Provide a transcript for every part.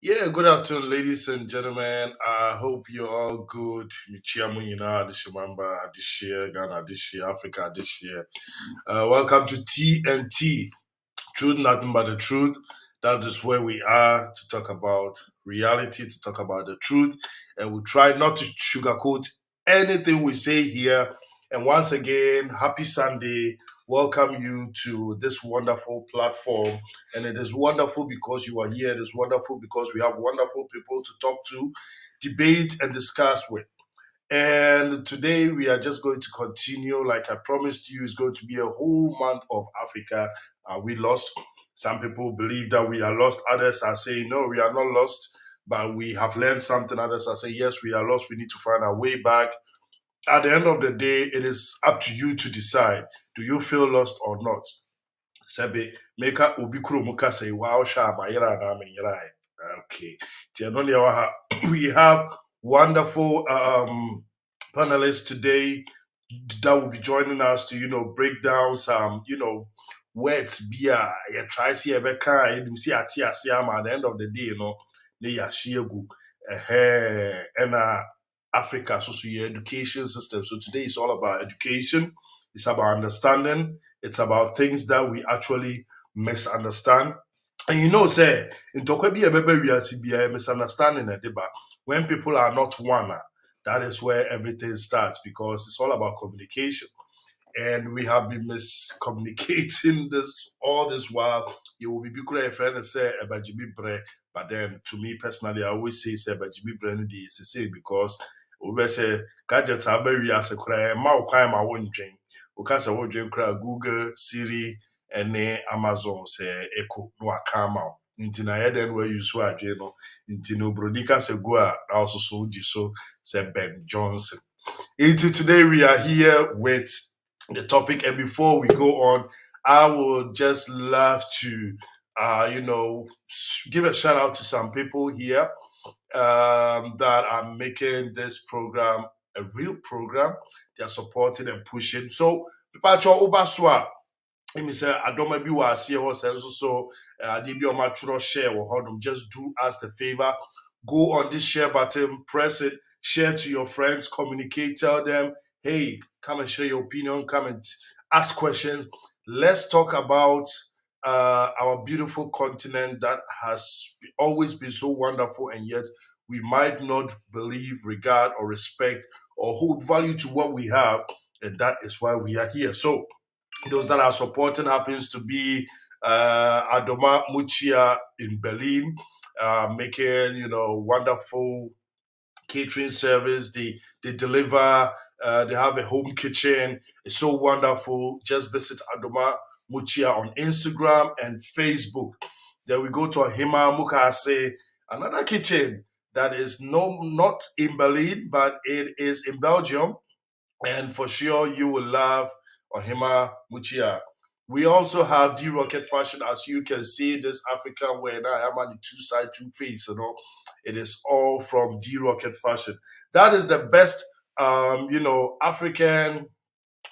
Yeah, good afternoon, ladies and gentlemen. I hope you're all good. Michiamu Yina, Adishimamba, this year, Ghana this year, Africa this year. Welcome to TNT, Truth, Nothing But the Truth. That is where we are to talk about reality, to talk about the truth. And we try not to sugarcoat anything we say here. And once again, happy Sunday. Welcome you to this wonderful platform. And it is wonderful because you are here. It is wonderful because we have wonderful people to talk to, debate, and discuss with. And today we are just going to continue, like I promised you, it's going to be a whole month of Africa. We lost. Some people believe that we are lost. Others are saying, no, we are not lost, but we have learned something. Others are saying, yes, we are lost. We need to find our way back. At the end of the day, it is up to you to decide. Do you feel lost or not? Sebe, meka ubikuro muka say, wow, sha, mayera na menyera. Okay. We have wonderful panelists today that will be joining us to, break down some, words beer. Yeah, try see a beka, you see at the end of the day, they are shiegu. And Africa, so your education system. So today is all about education. It's about understanding. It's about things that we actually misunderstand. And say, in Tokwebi we are misunderstanding a deba. When people are not one, that is where everything starts because it's all about communication. And we have been miscommunicating this all this while. You will be a friend and say Ebajibi Bre, but then to me personally, I always say Ebajibi Bre is the same because we say gadgets are very as a cry, ma won't drink. Because I won't drink Google, Siri, and Amazon say Echo no akama. Nti na yɛden where you so adwe no nti no brodika se go a also so di so say Ben Johnson. Today we are here with the topic, and before we go on, I would just love to give a shout out to some people here that are making this program a real program. They are supporting and pushing. So Pacho Obaswa, let me say, I don't maybe will see ourselves so DB on my share or hold them. Just do us the favor. Go on this share button, press it, share to your friends, communicate, tell them, hey, come and share your opinion, come and ask questions. Let's talk about our beautiful continent that has always been so wonderful, and yet we might not believe, regard, or respect or hold value to what we have, and that is why we are here. So those that are supporting happens to be Adoma Muchia in Berlin, making wonderful catering service. They deliver. They have a home kitchen. It's so wonderful. Just visit Adoma Muchia on Instagram and Facebook. Then we go to Ahima Mukase, another kitchen that is not in Berlin, but it is in Belgium. And for sure, you will love Ohima Muchia. We also have D Rocket Fashion, as you can see, this African wear. Now I am on the two side, two face. It is all from D Rocket Fashion. That is the best African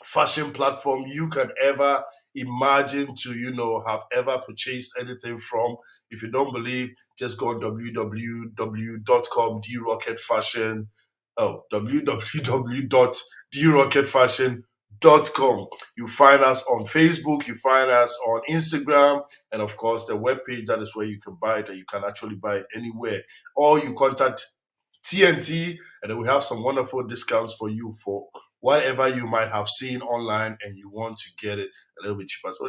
fashion platform you can ever imagine to, have ever purchased anything from. If you don't believe, just go on www.com, drocketfashion, www.drocketfashion.com. You find us on Facebook, you find us on Instagram, and of course the webpage, that is where you can buy it, and you can actually buy it anywhere. Or you contact TNT, and then we have some wonderful discounts for you for whatever you might have seen online and you want to get it a little bit cheaper. So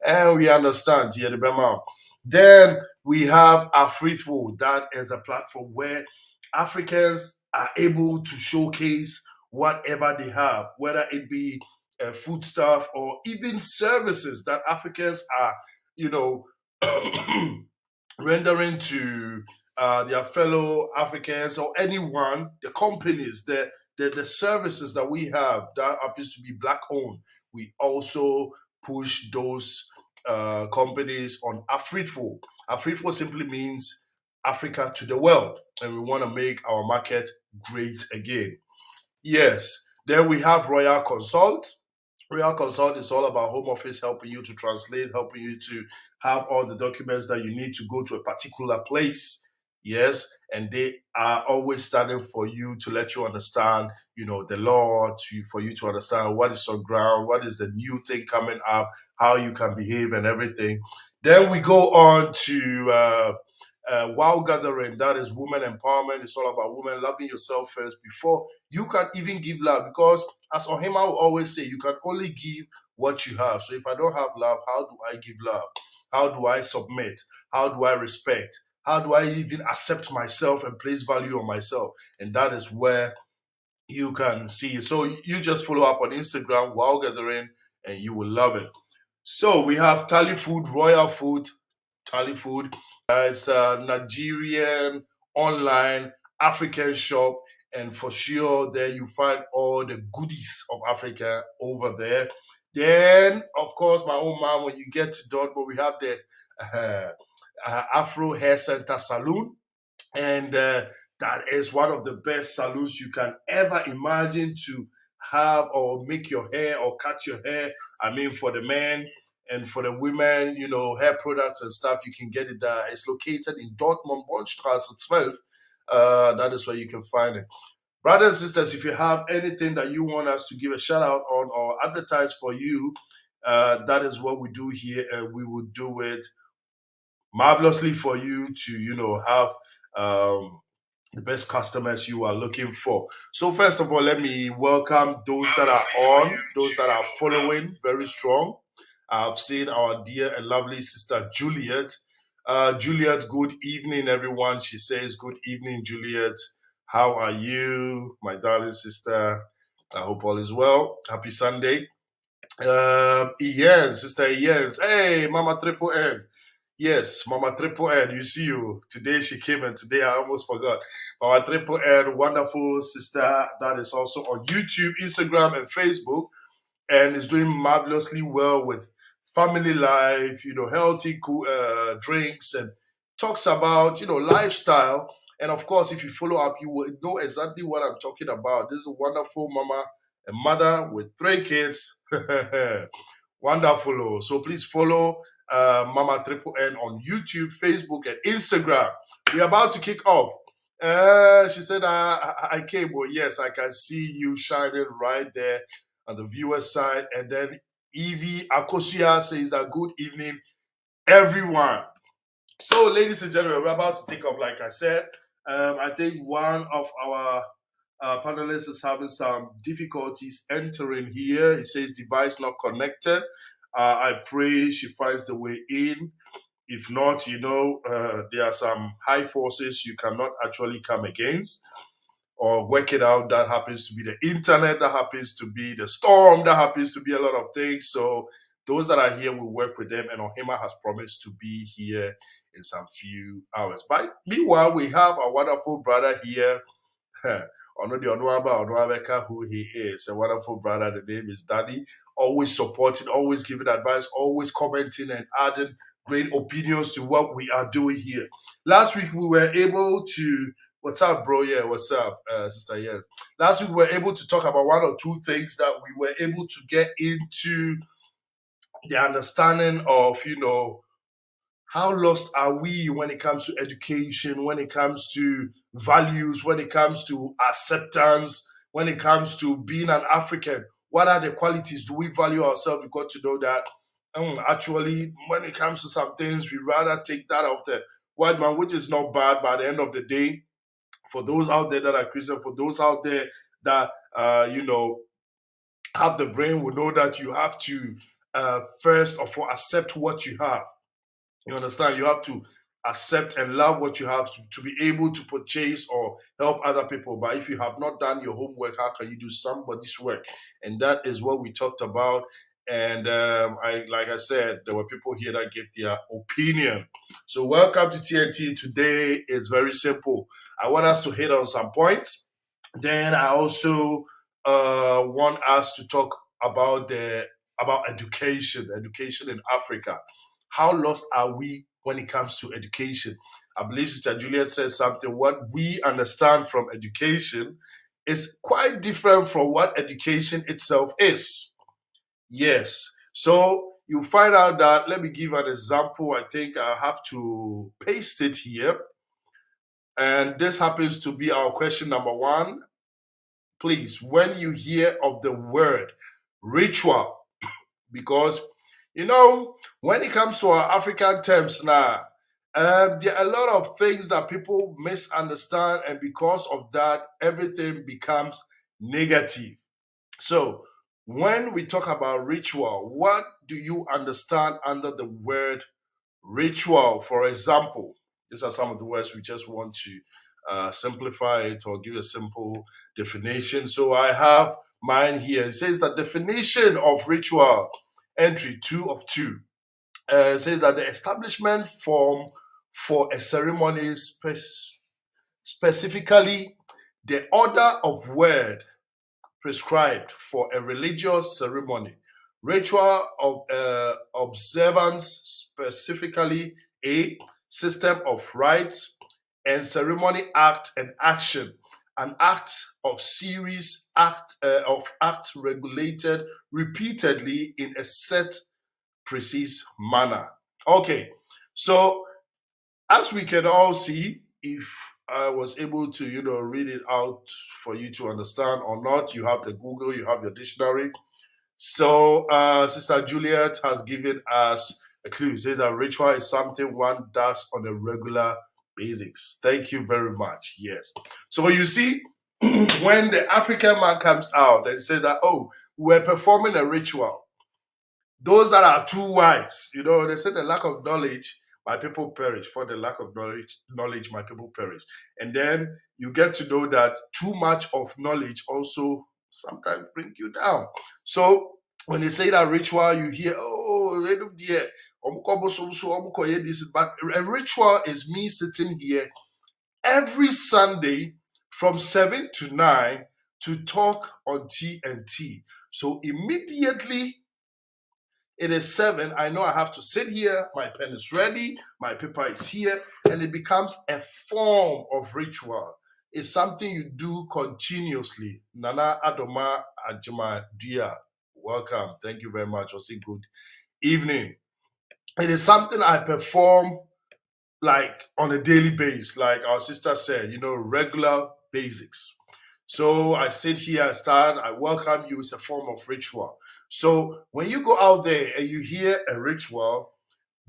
and we understand. Then we have Afrithful. That is a platform where Africans are able to showcase whatever they have, whether it be food stuff or even services that Africans are, rendering to their fellow Africans or anyone, the companies, the services that we have that happens to be black owned. We also push those companies on Afrithful. Afrithful simply means Africa to the world, and we want to make our market great again. Yes. Then we have Royal Consult. Royal Consult is all about home office helping you to translate, helping you to have all the documents that you need to go to a particular place. Yes, and they are always standing for you to let you understand, the law, for you to understand what is on ground, what is the new thing coming up, how you can behave and everything. Then we go on to Wow Gathering. That is women empowerment. It's all about women loving yourself first before you can even give love. Because as Ohima will always say, you can only give what you have. So if I don't have love, how do I give love? How do I submit? How do I respect? How do I even accept myself and place value on myself? And that is where you can see. So you just follow up on Instagram, Wow Gathering, and you will love it. So we have Tally Food, Royal Food, Tally Food. It's a Nigerian online African shop, and for sure there you find all the goodies of Africa over there. Then, of course, my own mom, when you get to Dortmund, we have the uh, Afro Hair Center Salon, and that is one of the best salons you can ever imagine to have or make your hair or cut your hair. I mean, for the men and for the women, hair products and stuff, you can get it there. It's located in Dortmund, Bornstraße 12. That is where you can find it. Brothers and sisters, if you have anything that you want us to give a shout out on or advertise for you, that is what we do here, and we will do it marvelously for you to, have the best customers you are looking for. So first of all, let me welcome those that are on, those that are following very strong. I've seen our dear and lovely sister Juliet. Juliet, good evening, everyone. She says, good evening, Juliet. How are you, my darling sister? I hope all is well. Happy Sunday. Yes, sister, yes. Hey, Mama Triple N. Yes, Mama Triple N, you see you. Today she came and today I almost forgot. Mama Triple N, wonderful sister that is also on YouTube, Instagram, and Facebook, and is doing marvelously well with family life, healthy drinks, and talks about, lifestyle. And of course, if you follow up, you will know exactly what I'm talking about. This is a wonderful mama, a mother with 3 kids. Wonderful. Oh. So please follow Mama Triple N on YouTube, Facebook, and Instagram. We're about to kick off. She said, I came. Well, yes, I can see you shining right there on the viewer side. And then Evie Akosia says that good evening, everyone. So, ladies and gentlemen, we're about to take off, like I said. I think one of our panelists is having some difficulties entering here. It says device not connected. I pray she finds the way in. If not, there are some high forces you cannot actually come against or work it out. That happens to be the internet, that happens to be the storm, that happens to be a lot of things. So those that are here, we work with them, and Ohima has promised to be here in some few hours. But meanwhile, we have a wonderful brother here. Onuabeka, who he is, a wonderful brother. The name is Daddy. Always supporting, always giving advice, always commenting and adding great opinions to what we are doing here. Last week we were able to What's up, bro? Yeah, what's up, sister? Yes. Last week we were able to talk about one or two things that we were able to get into the understanding of, how lost are we when it comes to education, when it comes to values, when it comes to acceptance, when it comes to being an African? What are the qualities? Do we value ourselves? We got to know that actually, when it comes to some things, we rather take that of the white man, which is not bad. But at the end of the day, for those out there that are Christian, for those out there that have the brain, will know that you have to first of all accept what you have. You understand? You have to accept and love what you have to be able to purchase or help other people. But if you have not done your homework, how can you do somebody's work? And that is what we talked about. And like I said, there were people here that gave their opinion. So welcome to TNT. Today is very simple. I want us to hit on some points. Then I also want us to talk about education in Africa. How lost are we when it comes to education? I believe Sister Juliet says something. What we understand from education is quite different from what education itself is. Yes. So you find out that, let me give an example. I think I have to paste it here. And this happens to be our question number one. Please, when you hear of the word ritual, because when it comes to our African terms now, there are a lot of things that people misunderstand, and because of that, everything becomes negative. So, when we talk about ritual, what do you understand under the word ritual? For example, these are some of the words we just want to simplify it or give a simple definition. So I have mine here. It says that definition of ritual, entry 2 of 2. Says that the establishment form for a ceremony, specifically the order of word prescribed for a religious ceremony, ritual of observance, specifically a system of rites and ceremony, act and action, an act of series, act regulated repeatedly in a set precise manner. Okay, so as we can all see, if I was able to, read it out for you to understand or not, you have the Google, you have your dictionary. So Sister Juliet has given us a clue. It says that ritual is something one does on a regular basis. Thank you very much. Yes. So you see, when the African man comes out and says that, oh, we're performing a ritual, those that are too wise, they say the lack of knowledge, my people perish. For the lack of knowledge, my people perish. And then you get to know that too much of knowledge also sometimes bring you down. So when they say that ritual, you hear, oh, dear, but a ritual is me sitting here every Sunday from 7 to 9 to talk on TNT. So immediately it is 7, I know I have to sit here, my pen is ready, my paper is here, and it becomes a form of ritual. It's something you do continuously. Nana Adoma Ajima Dia, welcome. Thank you very much. Also, good evening. It is something I perform like on a daily basis, like our sister said, regular basics. So I sit here, I welcome you. It's a form of ritual. So when you go out there and you hear a ritual,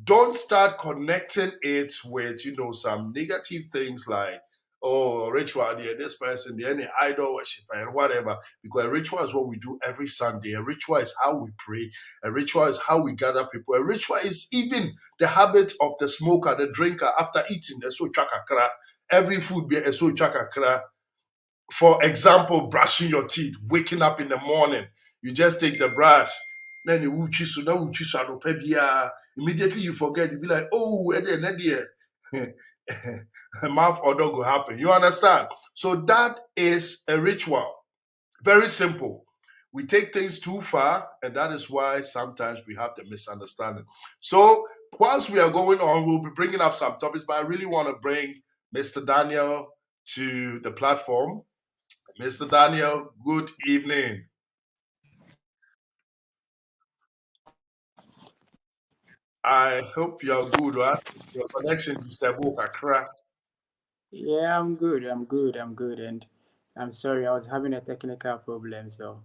don't start connecting it with, some negative things like, oh, ritual, this person, any idol worship and whatever. Because a ritual is what we do every Sunday. A ritual is how we pray. A ritual is how we gather people. A ritual is even the habit of the smoker, the drinker, after eating, so chakakra. Every food be a so chakakra. For example, brushing your teeth, waking up in the morning, you just take the brush, then you immediately you forget, you be like, oh, and then a mouth odor will happen. You understand? So that is a ritual. Very simple. We take things too far, and that is why sometimes we have the misunderstanding. So whilst we are going on, we'll be bringing up some topics, but I really want to bring Mr. Daniel to the platform. Mr. Daniel, good evening. I hope you're good. Your connection disturbed Kakra. Yeah, I'm good. I'm good. I'm good. And I'm sorry, I was having a technical problem. So,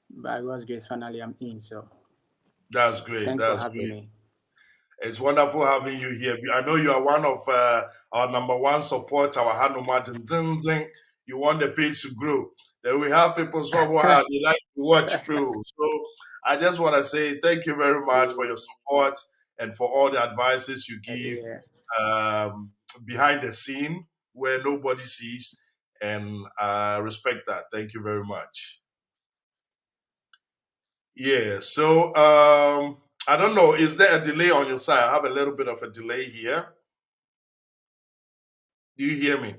by God's grace, finally I'm in. So, That's great. thanks for That's having great. me. It's wonderful having you here. I know you are one of our number one support, our Hanu Martin Zinzing. You want the page to grow. Then we have people so hard they like to watch people. So I just want to say thank you very much for your support and for all the advices you give Yeah. um, behind the scene where nobody sees. And I respect that. Thank you very much. Yeah. So I don't know. Is there a delay on your side? I have a little bit of a delay here. Do you hear me?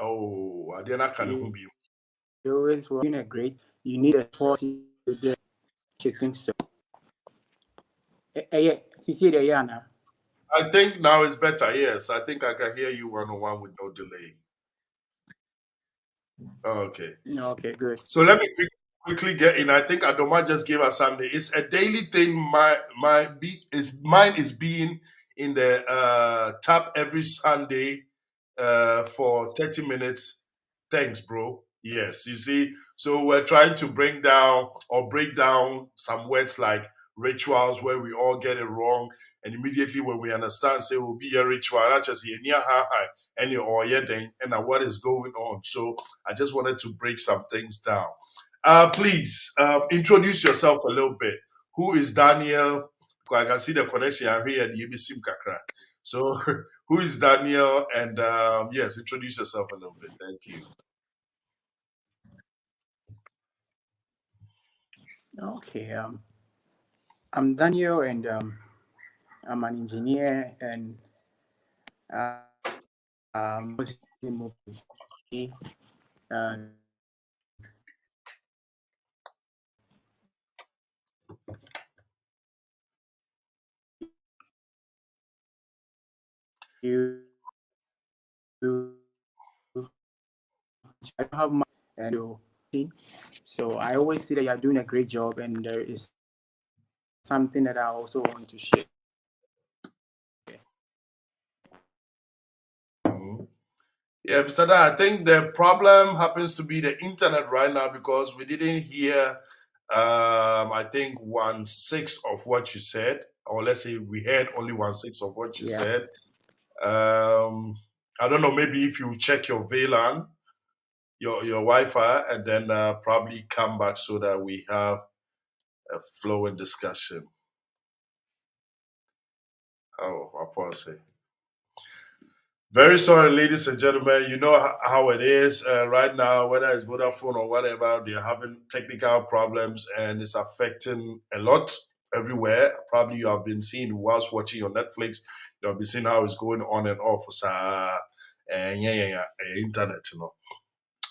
Oh, I did not can You, who be. you always were doing a great. You need a quality today. You think so? Yeah. See the Yana. I think now it's better. Yes, I think I can hear you one on one with no delay. Okay. No, okay, good. So let me quickly get in. I think Adoma just gave us something. It's a daily thing. Mine is being in the tap every Sunday for 30 minutes. Thanks, bro. Yes, you see. So we're trying to bring down or break down some words like rituals where we all get it wrong. And immediately when we understand, say will be a ritual, not just here near high and or yeah, then and what is going on. So I just wanted to break some things down. Please introduce yourself a little bit. Who is Daniel? Because I can see the connection here at UBC Kakra. So, who is Daniel? And yes, introduce yourself a little bit. Thank you. Okay. I'm Daniel, and I'm an engineer, and was in uh, you. I don't have much, and so I always see that you're doing a great job, and there is something that I also want to share. Mhm. Yeah, Mr. Dan, I think the problem happens to be the internet right now because we didn't hear, I think, one sixth of what you said, or let's say we heard only one sixth of what you Yeah. said. Um, I don't know, maybe if you check your VLAN, your Wi-Fi, and then probably come back so that we have a flowing discussion. Oh, apology. Very sorry, ladies and gentlemen. You know how it is right now, whether it's Vodafone or whatever, they're having technical problems and it's affecting a lot everywhere. Probably you have been seeing whilst watching your Netflix, you have been seeing how it's going on and off. And internet, you know.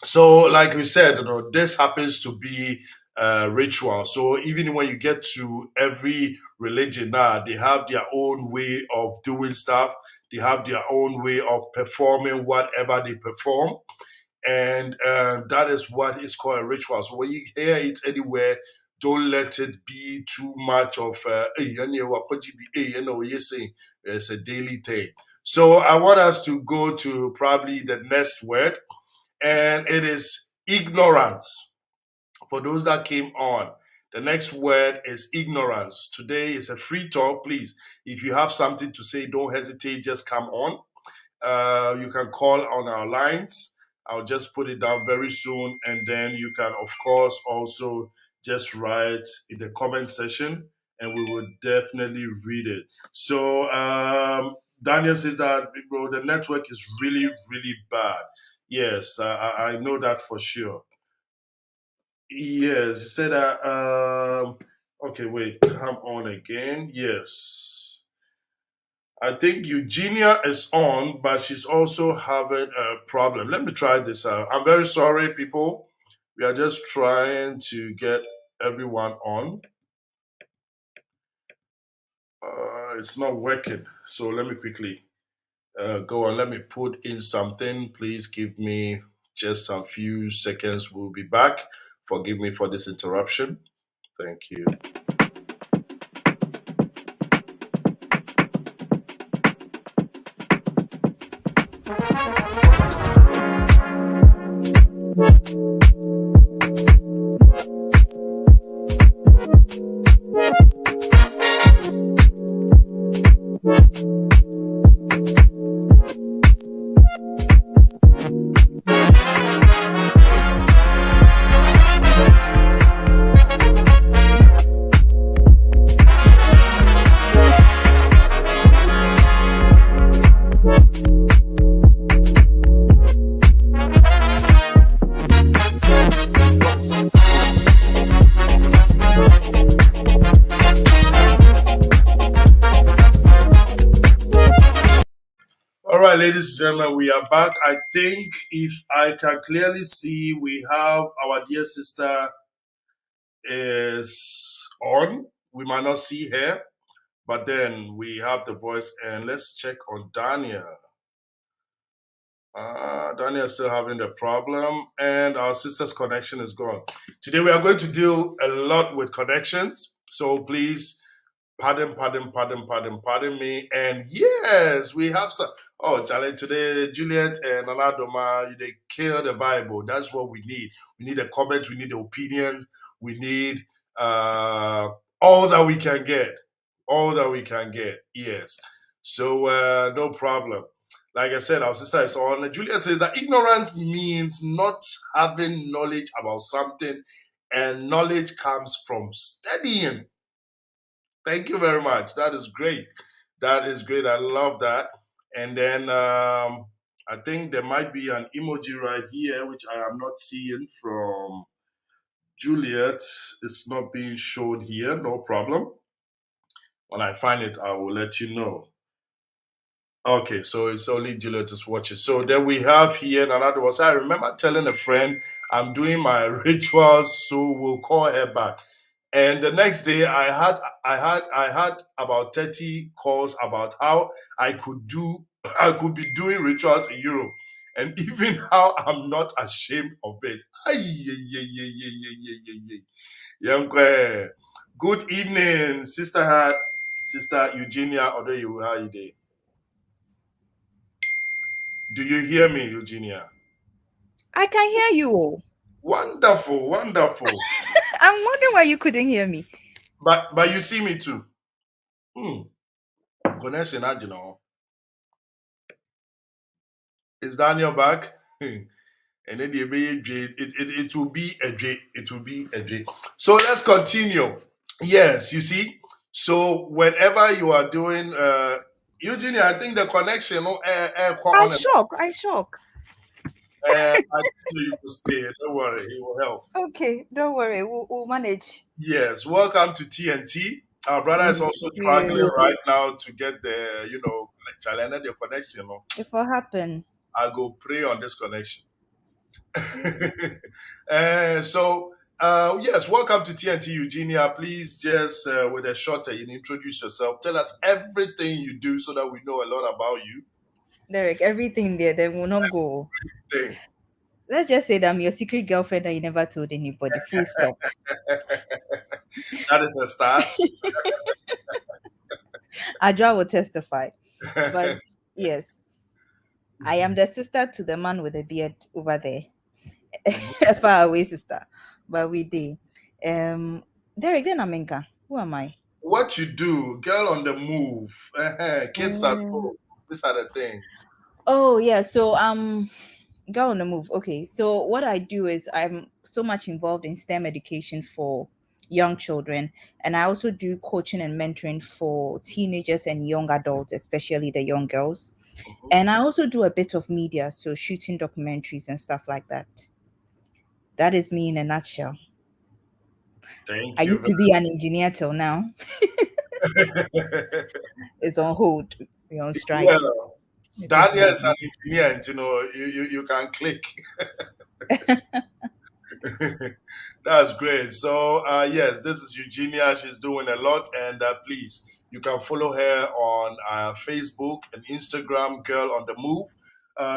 So, like we said, this happens to be a ritual. So, even when you get to every religion now, they have their own way of doing stuff. They have their own way of performing whatever they perform, and that is what is called a ritual. So, when you hear it anywhere, don't let it be too much of hey, you're saying it's a daily thing. So, I want us to go to probably the next word, and it is ignorance. For those that came on, the next word is ignorance. Today is a free talk. Please, if you have something to say, don't hesitate, just come on. You can call on our lines. I'll just put it down very soon. And then you can, of course, also just write in the comment section and we will definitely read it. So, Daniel says that, bro, the network is really, really bad. Yes, I know that for sure. Yes, you said that. Okay, wait, come on again. Yes. I think Eugenia is on, but she's also having a problem. Let me try this out. I'm very sorry, people. We are just trying to get everyone on. It's not working. So let me quickly. Go on, let me put in something. Please give me just some few seconds. We'll be back. Forgive me for this interruption. Thank you. All right, ladies and gentlemen, we are back. I think if I can clearly see, we have our dear sister is on. We might not see her, but then we have the voice. And let's check on Daniel. Daniel is still having the problem, and our sister's connection is gone. Today, we are going to deal a lot with connections. So please pardon me. And yes, we have some. Oh, Charlie, today, Juliet and Anadoma, they kill the Bible. That's what we need. We need the comments, we need the opinions, we need all that we can get. All that we can get, yes. So, no problem. Like I said, our sister is on. Juliet says that ignorance means not having knowledge about something, and knowledge comes from studying. Thank you very much. That is great. That is great. I love that. And then I think there might be an emoji right here, which I am not seeing from Juliet. It's not being shown here. No problem. When I find it, I will let you know. Okay, so it's only Juliet is watching. So then we have here another one. So I remember telling a friend I'm doing my rituals, so we'll call her back. And the next day, I had about 30 calls about how I could be doing rituals in Europe, and even how I'm not ashamed of it. Ay, yeah, yeah, yeah, yeah, yeah, yeah, yeah, yeah. Yankwe. Good evening, Sister Eugenia. Although you how you day? Do you hear me, Eugenia? I can hear you all. Wonderful, wonderful. I'm wondering why you couldn't hear me. But you see me too. Connection, you know. Is Daniel back? And then it will be a J. It will be a J. So let's continue. Yes, you see. So whenever you are doing Eugenia, I think the connection I shock. I think you will stay. Don't worry, it will help. Okay, don't worry, we'll manage. Yes, welcome to TNT. Our brother is also struggling right now to get the, challenge the connection. If what happen, I go pray on this connection. So, yes, welcome to TNT, Eugenia. Please just, with a short, introduce yourself. Tell us everything you do so that we know a lot about you. Derek, everything there, then will not go. Thing. Let's just say that I'm your secret girlfriend that you never told anybody. Full stop. That is a start. Adra will testify. But yes, I am the sister to the man with the beard over there. A far away sister. But we did. Derek, then Amenka. Who am I? What you do, girl on the move, kids at home. These are the things. Oh yeah, so girl on the move. Okay, so what I do is I'm so much involved in STEM education for young children, and I also do coaching and mentoring for teenagers and young adults, especially the young girls. And I also do a bit of media, so shooting documentaries and stuff like that. That is me in a nutshell. Thank I you. used to be an engineer till now. It's on hold. We're on strike. Well, Daniel is an engineer, and you can click. That's great. So yes, this is Eugenia. She's doing a lot, and please, You can follow her on Facebook and Instagram, Girl on the Move.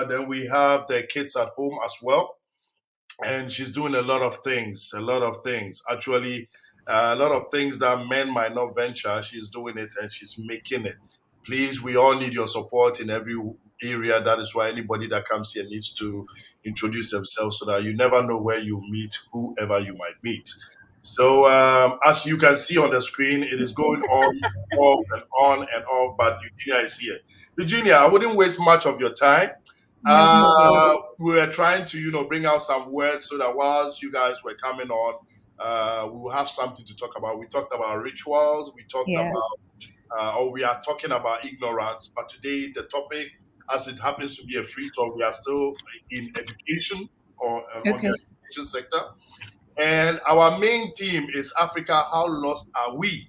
Then we have the Kids at Home as well, and she's doing a lot of things, actually, a lot of things that men might not venture. She's doing it and she's making it. Please, we all need your support in every area. That is why anybody that comes here needs to introduce themselves, so that you never know where you meet whoever you might meet. So as you can see on the screen, it is going on, off and on and off, but Eugenia is here. Eugenia, I wouldn't waste much of your time. We were trying to, bring out some words, so that whilst you guys were coming on, we will have something to talk about. We talked about rituals. We talked Yeah. about, or we are talking about ignorance. But today, the topic, as it happens to be a free talk, we are still in education, or on Okay. the education sector. And our main theme is Africa. How lost are we?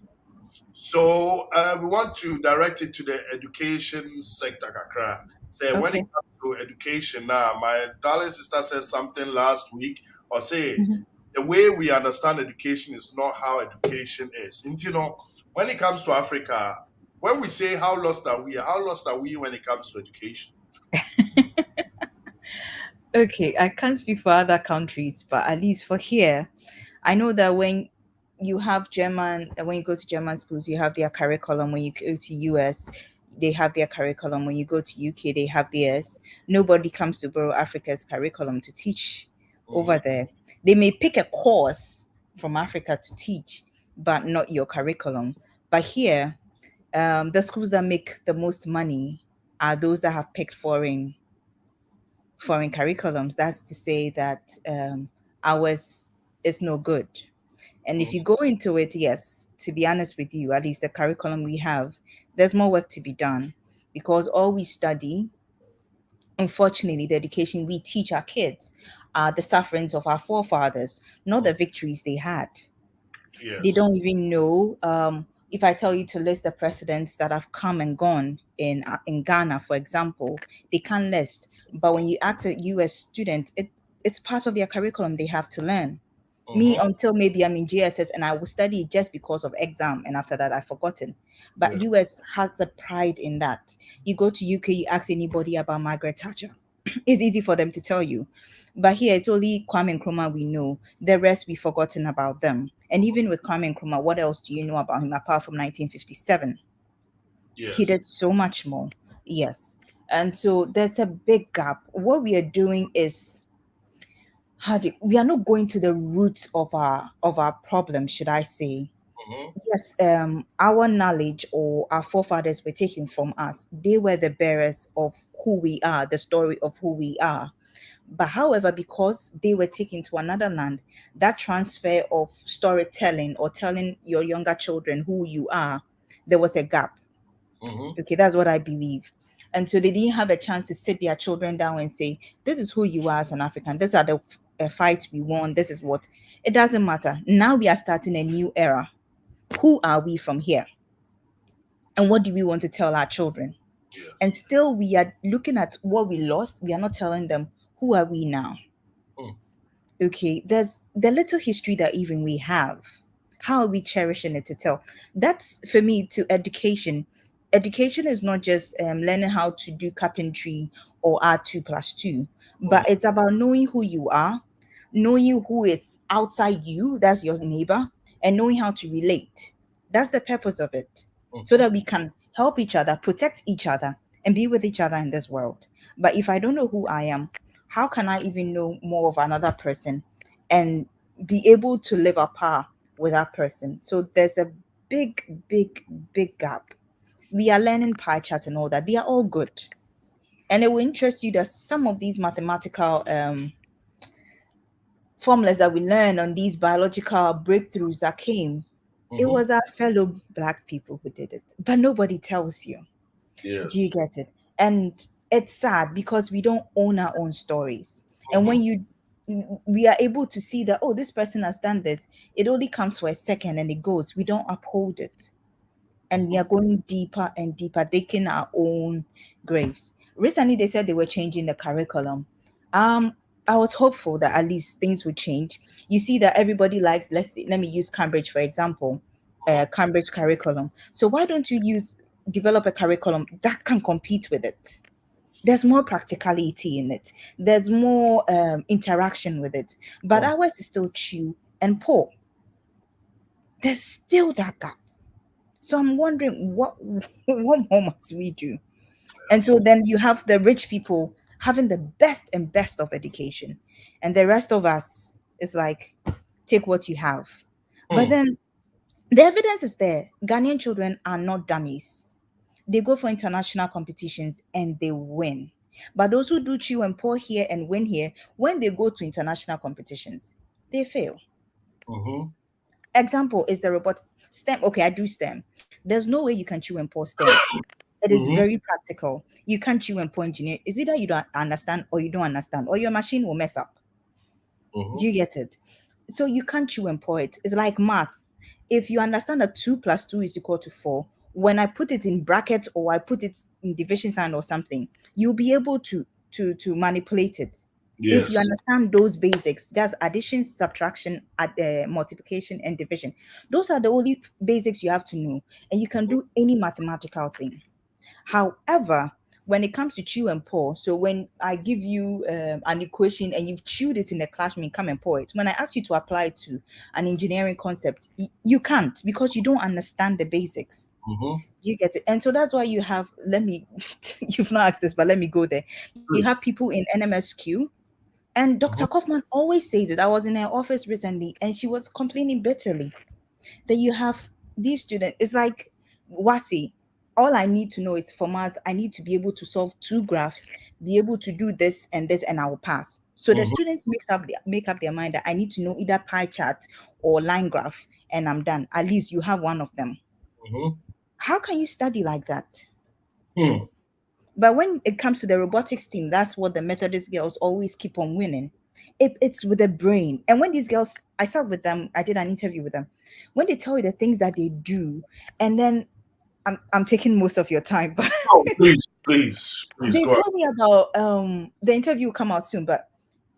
So we want to direct it to the education sector, Kakra. Say, when it Okay. comes to education now, my darling sister said something last week, or say, Mhm. the way we understand education is not how education is. And, when it comes to Africa, when we say how lost are we when it comes to education? Okay, I can't speak for other countries, but at least for here, I know that when you go to German schools, you have their curriculum. When you go to US, they have their curriculum. When you go to UK, they have theirs. Nobody comes to borrow Africa's curriculum to teach over Mhm. there. They may pick a course from Africa to teach, but not your curriculum. But here, the schools that make the most money are those that have picked foreign curriculums. That's to say that ours is no good. And if Mhm. you go into it, yes, to be honest with you, at least the curriculum we have, there's more work to be done, because all we study, unfortunately, the education we teach our kids are the sufferings of our forefathers, not the victories they had. They Yes. don't even know. If I tell you to list the presidents that have come and gone in Ghana, for example, they can't list. But when you ask a US student, it's part of their curriculum they have to learn. Me, Mhm. until maybe I'm in GSS and I will study it just because of exam, and after that I've forgotten. But Yes. US has a pride in that. You go to UK, you ask anybody about Margaret Thatcher, it's easy for them to tell you. But here it's only Kwame Nkrumah we know. The rest we've forgotten about them. And even with Kwame Nkrumah, what else do you know about him apart from 1957? He Yes. did so much more. Yes. And so there's a big gap. What we are doing is we are not going to the roots of our problem, should I say. Mhm. Yes, our knowledge or our forefathers were taken from us. They were the bearers of who we are, the story of who we are. But however, because they were taken to another land, that transfer of storytelling or telling your younger children who you are, there was a gap. Mhm. Okay, that's what I believe. And so they didn't have a chance to sit their children down and say, this is who you are as an African. These are the fights we won. This is what. It doesn't matter. Now we are starting a new era. Who are we from here? And what do we want to tell our children? Yes. And still, we are looking at what we lost. We are not telling them, who are we now? Mm. Okay, there's the little history that even we have. How are we cherishing it to tell? That's for me to education. Education is not just learning how to do carpentry or add 2 plus 2, Mhm. but it's about knowing who you are, knowing who is outside you, that's your neighbor, and knowing how to relate. That's the purpose of it, so Mhm. that we can help each other, protect each other, and be with each other in this world. But if I don't know who I am, how can I even know more of another person and be able to live apart with that person? So there's a big gap. We are learning pie chart and all that. They are all good. And it will interest you that some of these mathematical formulas that we learn on these biological breakthroughs that came, it Mhm. was our fellow Black people who did it. But nobody tells you. Do you Yes. get it? And it's sad because we don't own our own stories. And Mhm. when we are able to see that, oh, this person has done this, it only comes for a second and it goes. We don't uphold it. And we Mhm. are going deeper and deeper, digging our own graves. Recently they said they were changing the curriculum. Um, I was hopeful that at least things would change. You see that everybody likes, let me use Cambridge for example. Cambridge curriculum. So why don't you develop a curriculum that can compete with it? There's more practicality in it. There's more interaction with it. But Mm. ours is still chew and pour. There's still that gap. So I'm wondering what more must we do? And Yes. so then you have the rich people having the best and best of education, and the rest of us is like, take what you have. But Mm. then the evidence is there. Ghanaian children are not dummies. They go for international competitions and they win. But those who do chew and pour here and win here, when they go to international competitions, they fail. Mm-hmm. Example is the robot STEM. Okay, I do STEM. There's no way you can chew and pour STEM. It is Mm-hmm. very practical. You can't chew and pour engineer. It's either you don't understand or you don't understand, or your machine will mess up. Mm-hmm. Do you get it? So you can't chew and pour it. It's like math. If you understand that 2 plus 2 is equal to 4, when I put it in brackets or I put it in division sign or something, you'll be able to manipulate it. If you Yes. understand those basics, that's addition, subtraction, multiplication, and division. Those are the only basics you have to know, and you can do any mathematical thing. However, when it comes to chew and pour, so when I give you an equation and you've chewed it in the classroom, you come and pour it. When I ask you to apply it to an engineering concept, you can't because you don't understand the basics. Mm-hmm. You get it. And so that's why you have, let me, you've not asked this, but let me go there. You Good. have people in NMSQ, and Mm-hmm. Dr. Kaufman always says it. I was in her office recently and she was complaining bitterly that you have these students. It's like Wasi. All I need to know is for math, I need to be able to solve two graphs, be able to do this, and I will pass. So the Mm-hmm. students make up their mind that I need to know either pie chart or line graph, and I'm done. At least you have one of them. Mm-hmm. How can you study like that? Hmm. But when it comes to the robotics team, that's what the Methodist girls always keep on winning. It's with the brain. And when these girls, I sat with them, I did an interview with them. When they tell you the things that they do, and then I'm taking most of your time, but Oh, please they go ahead. tell me about the interview will come out soon, but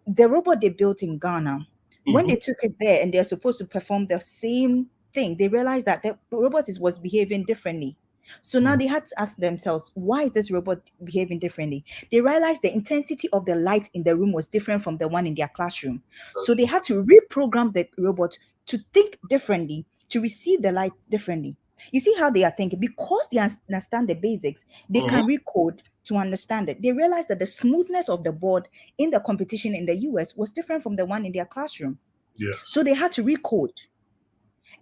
the robot they built in Ghana, when Mm-hmm. they took it there and they're supposed to perform the same thing, they realized that the robot was behaving differently. So now Mm-hmm. they had to ask themselves, why is this robot behaving differently? They realized the intensity of the light in the room was different from the one in their classroom. So That's they had to reprogram the robot to think differently, to receive the light differently. You see how they are thinking because they understand the basics, they mm-hmm. can recode to understand it. They realized that the smoothness of the board in the competition in the US was different from the one in their classroom. So Yes. they had to recode.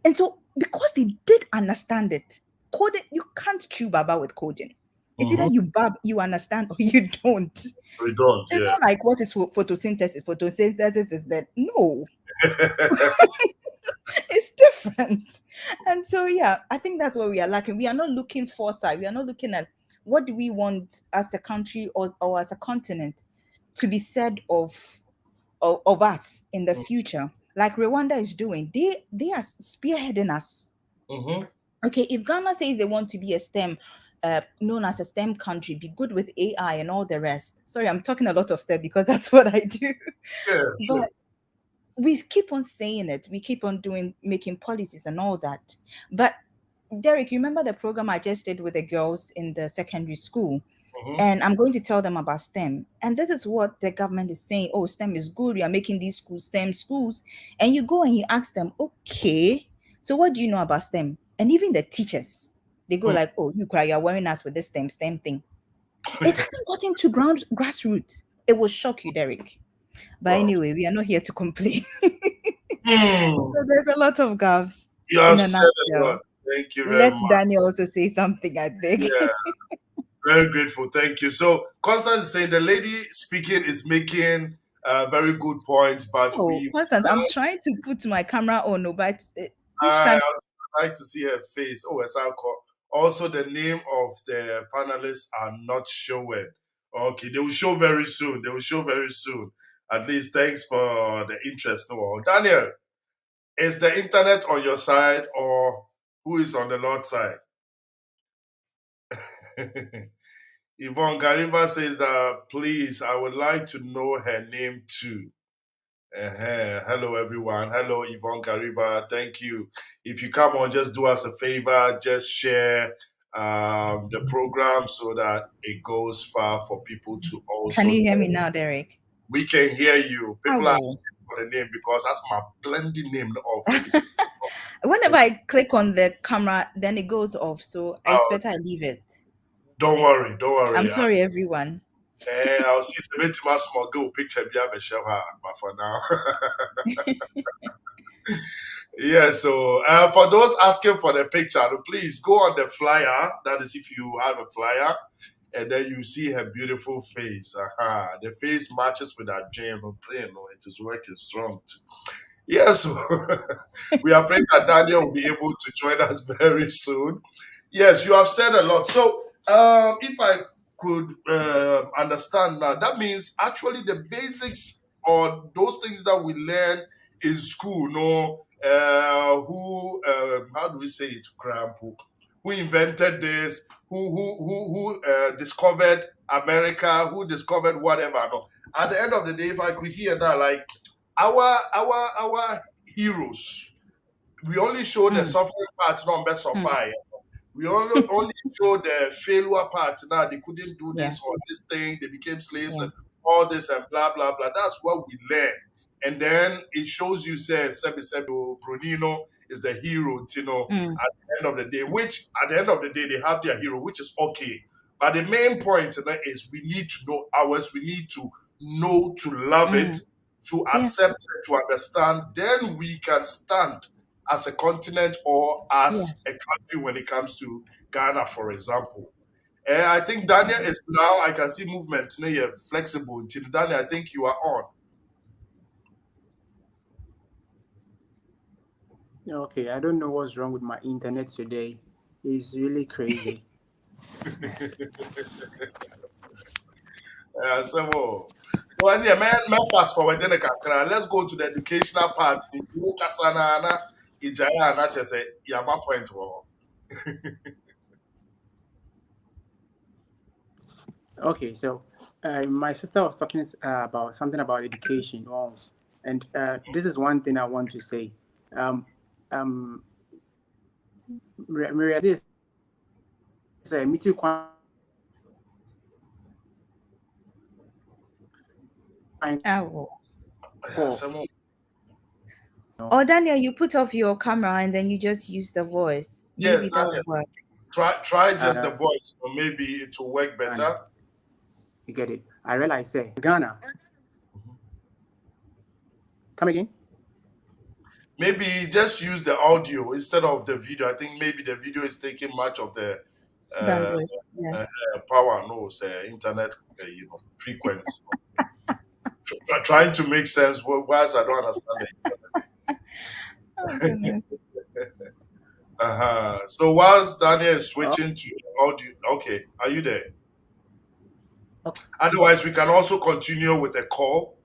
And so because they did understand it, coding, you can't chew baba with coding. It's either Mm-hmm. you understand or you don't. We don't, It's yeah. not like what is photosynthesis. Photosynthesis is that no, it's different. And so yeah, I think that's what we are lacking. We are not looking foresight. We are not looking at what do we want as a country or as a continent to be said of us in the future, like Rwanda is doing. They are spearheading us. Mm-hmm. Okay, if Ghana says they want to be a STEM, known as a STEM country, be good with AI and all the rest. Sorry, I'm talking a lot of STEM because that's what I do. Yeah, sure. But we keep on saying it. We keep on making policies and all that. But Derek, you remember the program I just did with the girls in the secondary school? Mm-hmm. And I'm going to tell them about STEM. And this is what the government is saying. Oh, STEM is good. We are making these schools STEM schools. And you go and you ask them, okay, so what do you know about STEM? And even the teachers, they go like, oh, you cry, you're wearing us with this STEM thing. It hasn't gotten to grassroots. It will shock you, Derek. But Wow. anyway, we are not here to complain. Hmm. So there's a lot of gaps You have in a said a lot. nutshell. Thank you very Let much. Daniel also say something, I beg. Yeah, very grateful. Thank you. So, Constance is saying the lady speaking is making very good points, but Oh, we Constance, I'm trying to put my camera on, no, but each I time. like to see her face. Oh, yes, I'll call. Also, the name of the panelists are not showing. Okay, they will show very soon. They will show very soon. At least, thanks for the interest. No, Daniel, is the internet on your side or who is on the Lord's side? Yvonne Gariba says that please, I would like to know her name too. Hello, everyone. Hello, Yvonne Kariba. Thank you. If you come on, just do us a favor. Just share the program so that it goes far for people to also. Can you hear me now, Derek? We can hear you. People are Oh. asking for the name because that's my blending name already. Whenever I click on the camera, then it goes off. So it's better I leave it. Don't worry. Don't worry. I'm sorry, everyone. I'll see some small girl picture but for now. Yeah, so for those asking for the picture, please go on the flyer. That is if you have a flyer, and then you see her beautiful face. The face matches with that dream. It is working strong too. Yes, we are praying that Daniel will be able to join us very soon. Yes, you have said a lot. So if I could understand now, that means actually the basics or those things that we learn in school, how do we say it, Krampo? Who invented this? Who discovered America? Who discovered whatever? No. At the end of the day, if I could hear that, like our heroes, we only show the suffering part, not best of fire. We only show the failure part. Now they couldn't do this or this thing. They became slaves and all this and blah blah blah. That's what we learn. And then it shows you, say, Brunino is the hero, at the end of the day, which at the end of the day, they have their hero, which is okay. But the main point is we need to know ours, we need to know to love it, to accept it, to understand. Then we can stand as a continent or as a country when it comes to Ghana, for example. I think Daniel is now, I can see movement, you're flexible. Daniel, I think you are on. Okay, I don't know what's wrong with my internet today. It's really crazy. So man, fast forward. Let's go to the educational part. Point. Okay, so my sister was talking about something about education. And this is one thing I want to say. This me too. Oh, Daniel, you put off your camera and then you just use the voice. Maybe Yes, that will work. Try just the voice, so maybe it will work better. You get it? I realize, say Ghana. Come again? Maybe just use the audio instead of the video. I think maybe the video is taking much of the power, internet, frequency. Trying to make sense whilst I don't understand it. So whilst Daniel is switching to audio, okay, are you there? Okay. Otherwise, we can also continue with a call,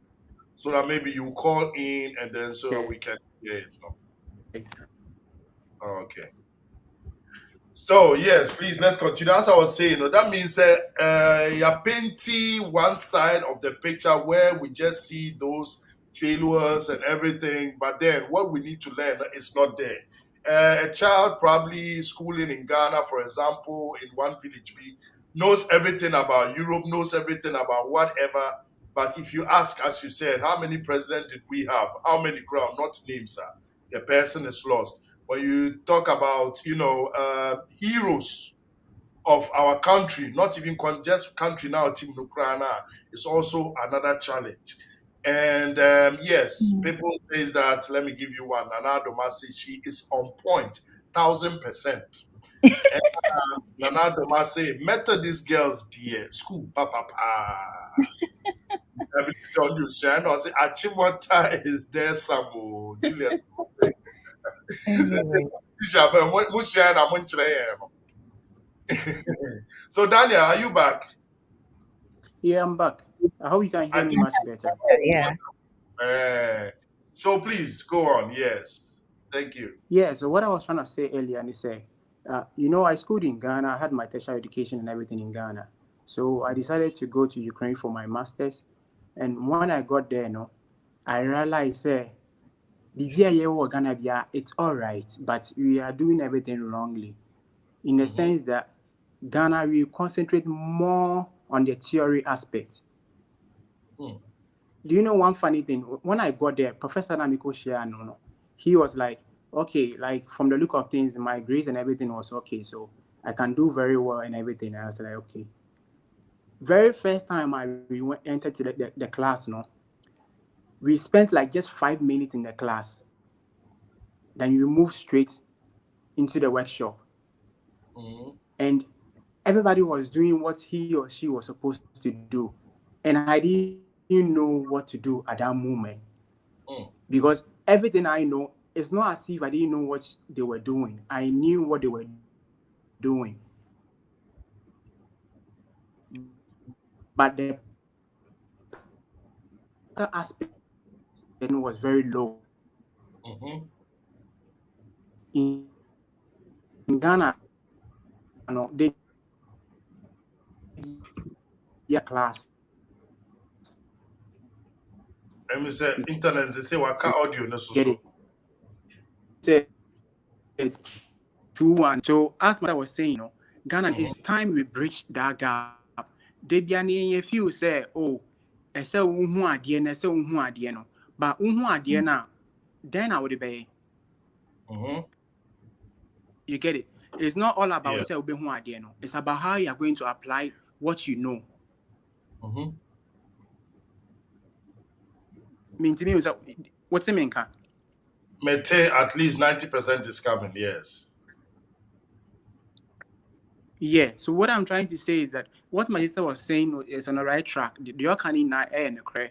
so that maybe you call in and then we can hear it. Okay. So yes, please let's continue. As I was saying, that means you're painting one side of the picture where we just see those failures and everything, but then what we need to learn is not there. A child probably schooling in Ghana, for example, in one village B, knows everything about Europe, knows everything about whatever. But if you ask, as you said, how many presidents did we have? How many crown? Not names, sir. The person is lost. When you talk about, heroes of our country, not even just country now, Team Ukraine, is also another challenge. And yes, people say that, let me give you one. Nana Domasi, she is on point, 1,000%. Nana Domasi, Methodist girls, dear, school, papa. Achimota is there, Samu, Julius. So Daniel, are you back? Yeah, I'm back. I hope you can hear me much better. Yeah. So please go on. Yes, thank you. Yeah. So what I was trying to say earlier, and say, I schooled in Ghana. I had my tertiary education and everything in Ghana. So I decided to go to Ukraine for my master's. And when I got there, I realized Ghana, it's all right, but we are doing everything wrongly. In the sense that Ghana, we concentrate more on the theory aspect. Do you know one funny thing? When I got there, Professor Namiko Shiano, he was like, okay, like from the look of things, my grades and everything was okay, so I can do very well and everything. And I was like, okay. Very first time we entered to the class, we spent like just 5 minutes in the class. Then we moved straight into the workshop. And everybody was doing what he or she was supposed to do. And I didn't know what to do at that moment. Because everything I know, it's not as if I didn't know what they were doing. I knew what they were doing. But the aspect was very low. In Ghana, they class. Let me say internet. They say waka audio no so. Say 2-1. So as I was saying, Ghana, it's time we bridge that gap. They be an few say, oh, I say unhu adie na say unhu adie no. But unhu adie na, then I would be. You get it? It's not all about say unhu adie no. It's about how you are going to apply what you know. Mean to me, what's the mean? Mete at least 90% is coming. Yes. Yeah. So what I'm trying to say is that what my sister was saying is on the right track. You're canning na and the cray.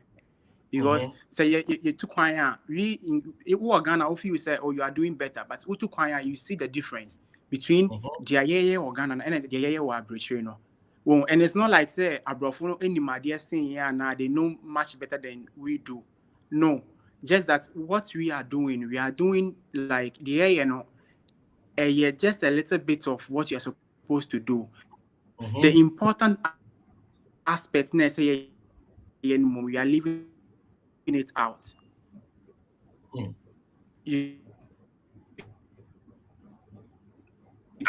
Because say you took choir, we in Ghana, if you say, oh, you are doing better, but who took choir, you see the difference between the or Ghana and the or British, Well, and it's not like say Abrofo any my dear saying now they know much better than we do. No, just that what we are doing like the just a little bit of what you're supposed to do. The important aspects we are leaving it out.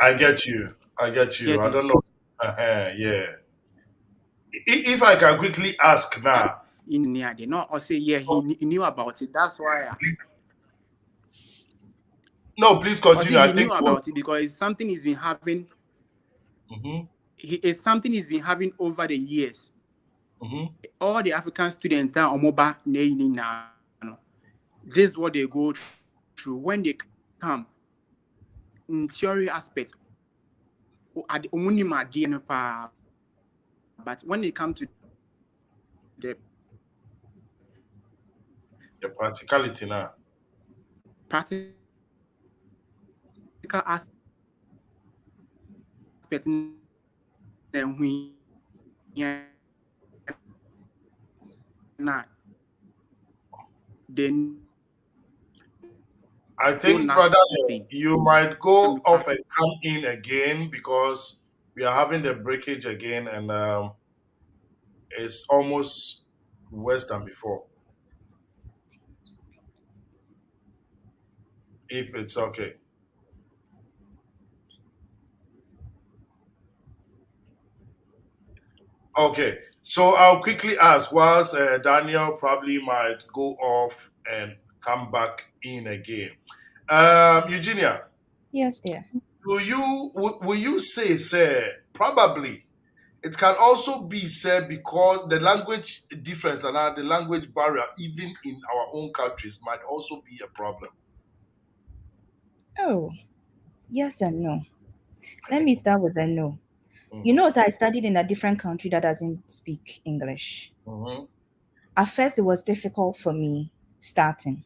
I get you. I don't know. Yeah. If I can quickly ask now. In near they not or say he knew about it. That's why. No, please continue. I think he knew about it because it's something he's been having. It's something he's been having over the years. All the African students that are mobile now. This is what they go through when they come in theory aspect. But when they come to the practicality now. Practical aspect then I think, brother, you might go off and come in again because we are having the breakage again, and it's almost worse than before. If it's okay. Okay, so I'll quickly ask, whilst Daniel probably might go off and come back in again. Eugenia. Yes, dear. Will you say, probably it can also be said because the language difference and the language barrier, even in our own countries, might also be a problem? Oh, yes and no. Let me start with a no. You know, so I studied in a different country that doesn't speak English. At first, it was difficult for me starting,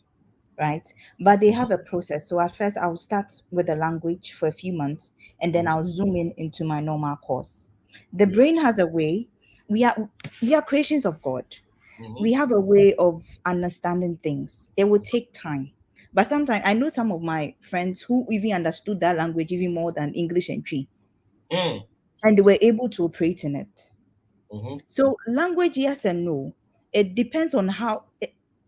right? But they have a process. So at first, I'll start with the language for a few months, and then I'll zoom in into my normal course. The brain has a way. We are creations of God. We have a way of understanding things. It will take time. But sometimes I know some of my friends who even understood that language even more than English and Tree. And they were able to operate in it. So language, yes and no. It depends on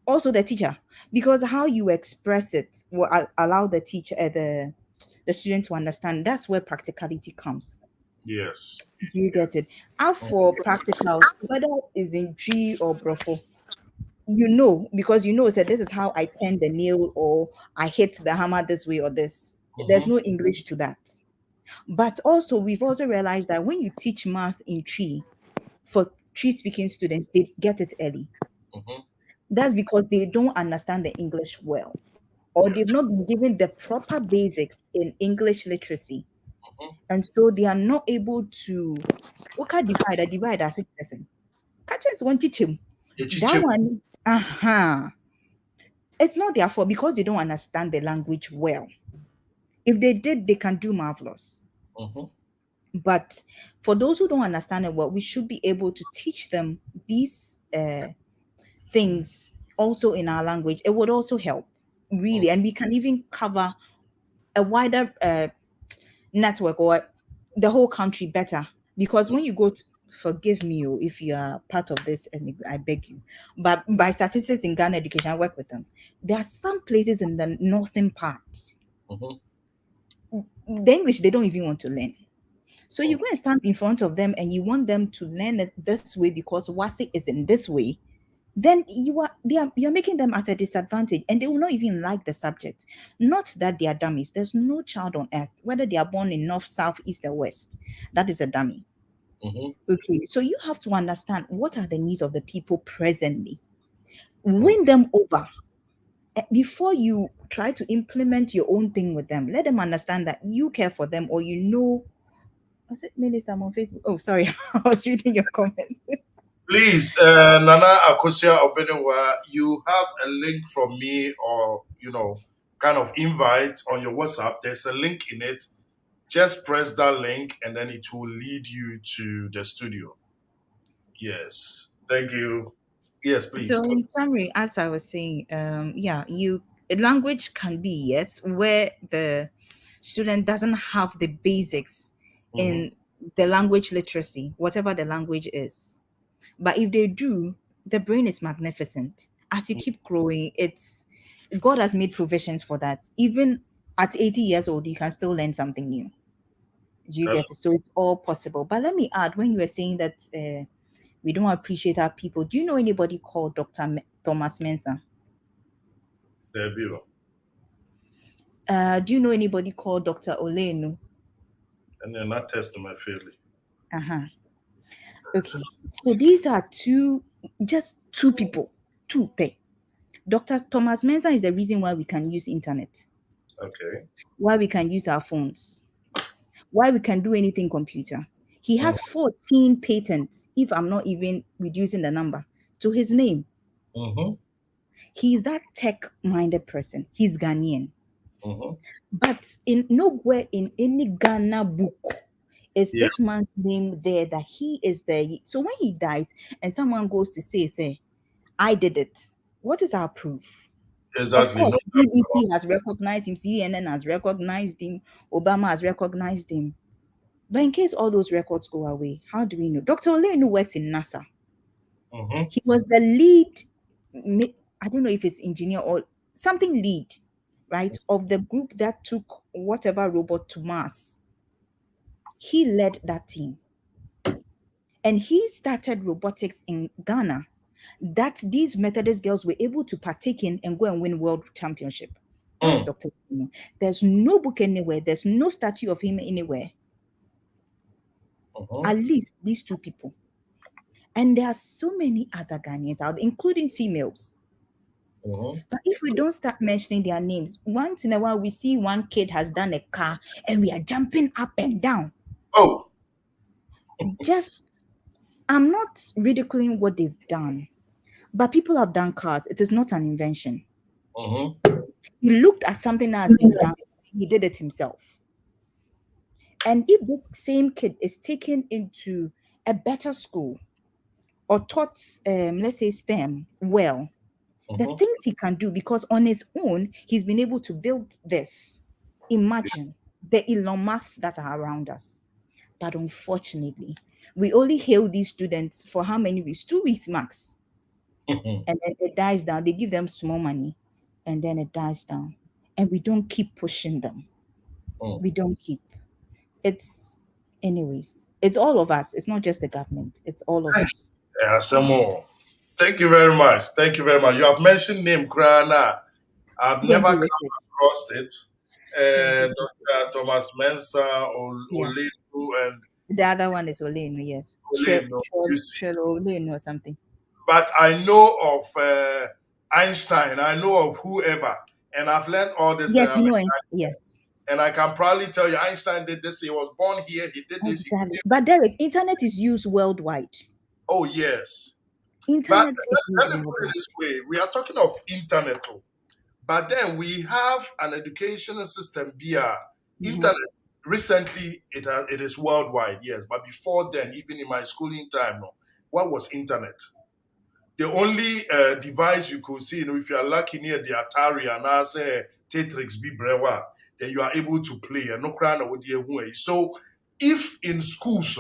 Also the teacher, because how you express it will allow the teacher, the student to understand. That's where practicality comes. Yes. Do you get it? As for practicals, whether it's in G or Brofo, because so this is how I turn the nail, or I hit the hammer this way or this. There's Mm-hmm. no English to that. But also, we've also realized that when you teach math in Tree for Tree speaking students, they get it early. Mm-hmm. That's because they don't understand the English well, or Yeah. they've not been given the proper basics in English literacy. Mm-hmm. And so they are not able to okay, divide as a person. Catch it one teach him. That one, it's not their fault because they don't understand the language well. If they did, they can do marvelous. Mm-hmm. But for those who don't understand it well, we should be able to teach them these things also in our language. It would also help, really. And we can even cover a wider network or the whole country better. Because when you go to, forgive me if you are part of this, and I beg you, but by statistics in Ghana education, I work with them. There are some places in the northern parts, Mm-hmm. the English they don't even want to learn. So you're going to stand in front of them and you want them to learn it this way because Wasi is in this way, then you're making them at a disadvantage and they will not even like the subject. Not that they are dummies. There's no child on earth, whether they are born in north, south, east, or west, that is a dummy. Mm-hmm. Okay, so you have to understand what are the needs of the people presently. Win them over before you try to implement your own thing with them. Let them understand that you care for them, or was it Minister on Facebook? Oh, sorry, I was reading your comments. Please, Nana Akosia Obenewa, you have a link from me, or kind of invite on your WhatsApp. There's a link in it. Just press that link and then it will lead you to the studio. Yes. Thank you. Yes, please. So in summary, as I was saying, language can be, yes, where the student doesn't have the basics Mm-hmm. in the language literacy, whatever the language is. But if they do, the brain is magnificent. As you keep growing, it's God has made provisions for that. Even at 80 years old, you can still learn something new. Do you get That's it? So it's all possible. But let me add, when you were saying that we don't appreciate our people, do you know anybody called Dr. Thomas Mensah? the view. Do you know anybody called Dr. Olenu? And then that test my fairly. Uh-huh. Okay. So these are just two people, two pay. Dr. Thomas Mensah is the reason why we can use internet, Okay. why we can use our phones, why we can do anything computer. He Mm-hmm. has 14 patents, if I'm not even reducing the number, to his name. Mm-hmm. He's that tech-minded person. He's Ghanaian. Mm-hmm. But in nowhere in any Ghana book is Yeah, this man's name there that he is there. So when he dies and someone goes to say, I did it, what is our proof? Of exactly. course, No, BBC has recognized him, CNN has recognized him, Obama has recognized him. But in case all those records go away, how do we know? Dr. Olenu works in NASA. mm-hmm. He was the lead, I don't know if it's engineer or something lead, right, of the group that took whatever robot to Mars. He led that team. And he started robotics in Ghana that these Methodist girls were able to partake in and go and win world championship. That is Mm. Dr. Olenu. There's no book anywhere. There's no statue of him anywhere. Mm-hmm. At least these two people. And there are so many other Ghanaians out there, including females. Mm-hmm. But if we don't start mentioning their names, once in a while we see one kid has done a car and we are jumping up and down. Oh. Just, I'm not ridiculing what they've done, but people have done cars. It is not an invention. Mm-hmm. He looked at something that has been done, he did it himself. And if this same kid is taken into a better school or taught, let's say, STEM well, the Mm-hmm. things he can do, because on his own, he's been able to build this. Imagine the Elon Musk that are around us. But unfortunately, we only hail these students for how many weeks? 2 weeks max. and then it dies down. They give them small money, and then it dies down, and we don't keep pushing them. Mm. We don't keep. It's anyways. It's all of us. It's not just the government. It's all of us. Yeah, some more. Thank you very much. Thank you very much. You have mentioned name Krana. I've Go and never do come research. across it. Go Dr. Thomas Mensah, Yes. Olefu, and The other one is Olenu, yes. Oleno. You see, Olenu or something. but I know of Einstein. I know of whoever, and I've learned all this. Yes, you know it. Yes. And I can proudly tell you, Einstein did this. He was born here. He did this. Exactly. But Derek, internet is used worldwide. Oh yes. But Internet is let used me put it worldwide. this way: we are talking of internet, but then we have an educational system via internet. Recently, it is worldwide, yes. But before then, even in my schooling time, no, what was internet? The only device you could see, if you are lucky near the Atari and I say Tetris be brewa, then you are able to play. And no crown with the So, if in schools,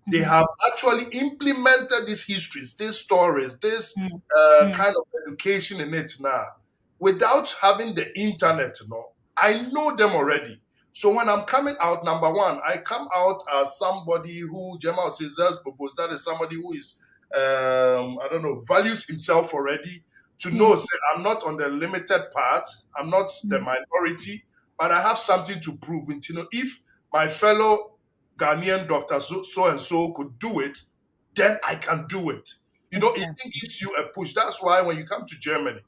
they have actually implemented these histories, these stories, this kind of education in it now, without having the internet, I know them already. So when I'm coming out, number one, I come out as somebody who Jamal says proposed. That is somebody who is I don't know, values himself already to know, say, I'm not on the limited part, I'm not the minority, but I have something to prove. And, if my fellow Ghanaian doctor so and so could do it, then I can do it. It gives you a push. That's why when you come to Germany,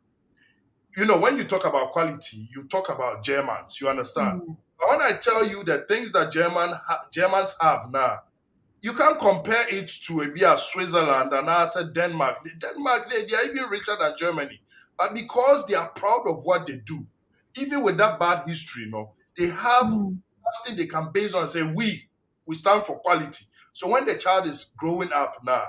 when you talk about quality, you talk about Germans, you understand? But when I tell you the things that Germans have now, you can't compare it to a Switzerland and I said Denmark. Denmark, they are even richer than Germany. But because they are proud of what they do, even with that bad history, they have something they can base on and say, we stand for quality. So when the child is growing up now,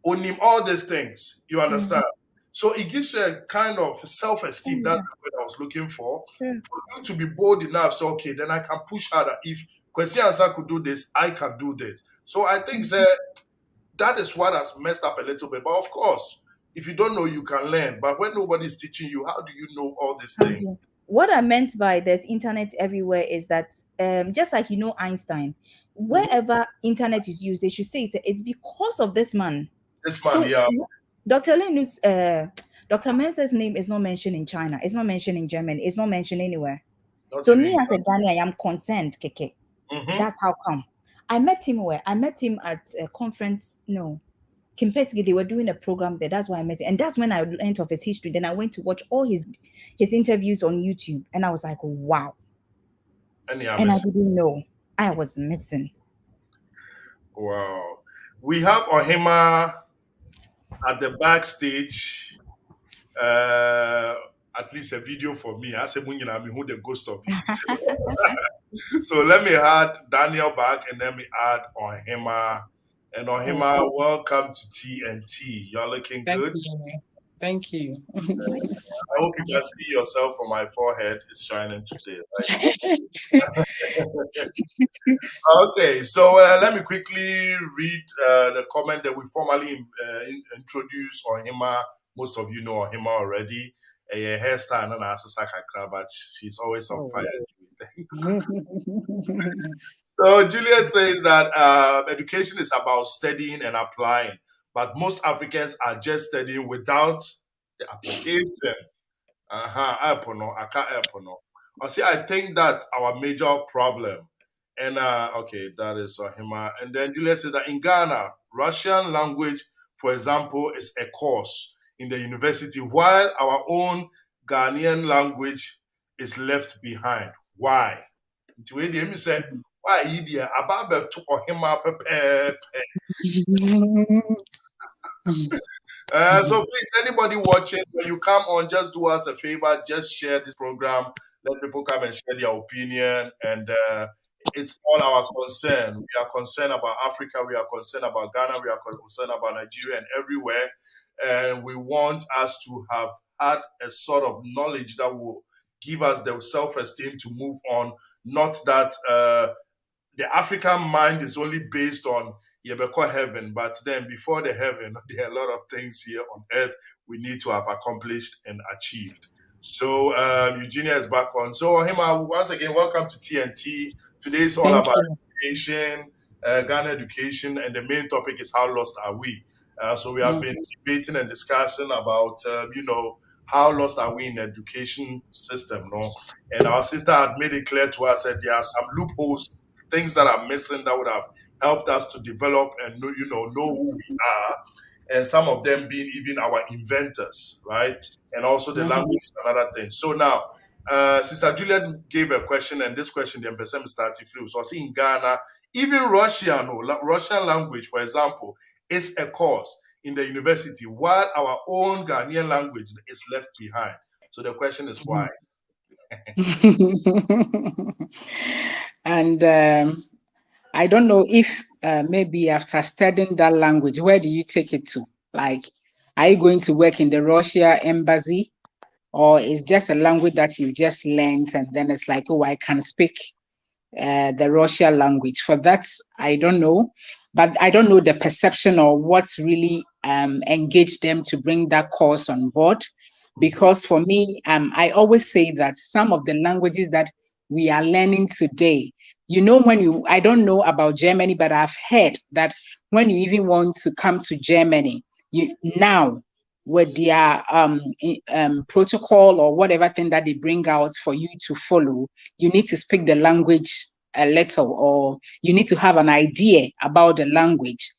owning all these things, you understand? So it gives you a kind of self-esteem. That's what I was looking for. Sure. For you to be bold enough, so okay, then I can push harder. If Kwesi Ansah could do this, I can do this. So I think that is what has messed up a little bit. But of course, if you don't know, you can learn. But when nobody's teaching you, how do you know all these things? What I meant by there's internet everywhere is that just like Einstein, wherever internet is used, they should say it's because of this man. This man, yeah. Dr. Lenu's, Dr. Mensah's name is not mentioned in China. It's not mentioned in Germany. It's not mentioned anywhere. So me as a Ghanaian, I am concerned, Keke. That's how come. I met him where? I met him at a conference, Kimpesgi, they were doing a program there. That's why I met him. And that's when I learned of his history. Then I went to watch all his interviews on YouTube. And I was like, wow. And I didn't know. I was missing. Wow. We have Ohima at the backstage. At least a video for me. I said, who the ghost of it. So let me add Daniel back and let me add Ohima. And Ohima, welcome to TNT. You're looking good. Thank you. I hope you can see yourself on my forehead. It's shining today. Right? Okay, so let me quickly read the comment that we formally introduced Ohima. Most of you know Ohima already. A hairstyle and a but she's always on fire. So Juliet says that education is about studying and applying, but most Africans are just studying without the application. I think that's our major problem. And okay, that is Ohima. And then Juliet says that in Ghana, Russian language, for example, is a course in the university, while our own Ghanaian language is left behind. Why? Why idia ababe to Ohima pepe. So please, anybody watching, when you come on, just do us a favor, just share this program. Let people come and share their opinion. And it's all our concern. We are concerned about Africa. We are concerned about Ghana. We are concerned about Nigeria and everywhere. And we want us to have had a sort of knowledge that will give us the self-esteem to move on. Not that the African mind is only based on you call heaven, but then before the heaven, there are a lot of things here on earth we need to have accomplished and achieved. So Eugenia is back on. So Ohima, once again, welcome to TNT. Today is all Thank about you. education, Ghana education, and the main topic is how lost are we? So we have Mm. been debating and discussing about, how lost are we in the education system, no? And our sister had made it clear to us that there are some loopholes, things that are missing that would have helped us to develop and know who we are, and some of them being even our inventors, right? And also the Mhm. language is another thing. So now, Sister Juliet gave a question, and this question, the person started through. So I see in Ghana, even Russian language, for example, is a course in the university, while our own Ghanaian language is left behind. So the question is why? And I don't know if maybe after studying that language, where do you take it to? Like, are you going to work in the Russia embassy, or is just a language that you just learned and then it's like, oh, I can speak the Russian language? For that, I don't know, but I don't know the perception or what's really engaged them to bring that course on board. Because for me, I always say that some of the languages that we are learning today, I don't know about Germany, but I've heard that when you even want to come to Germany, you now with their protocol or whatever thing that they bring out for you to follow, you need to speak the language a little, or you need to have an idea about the language.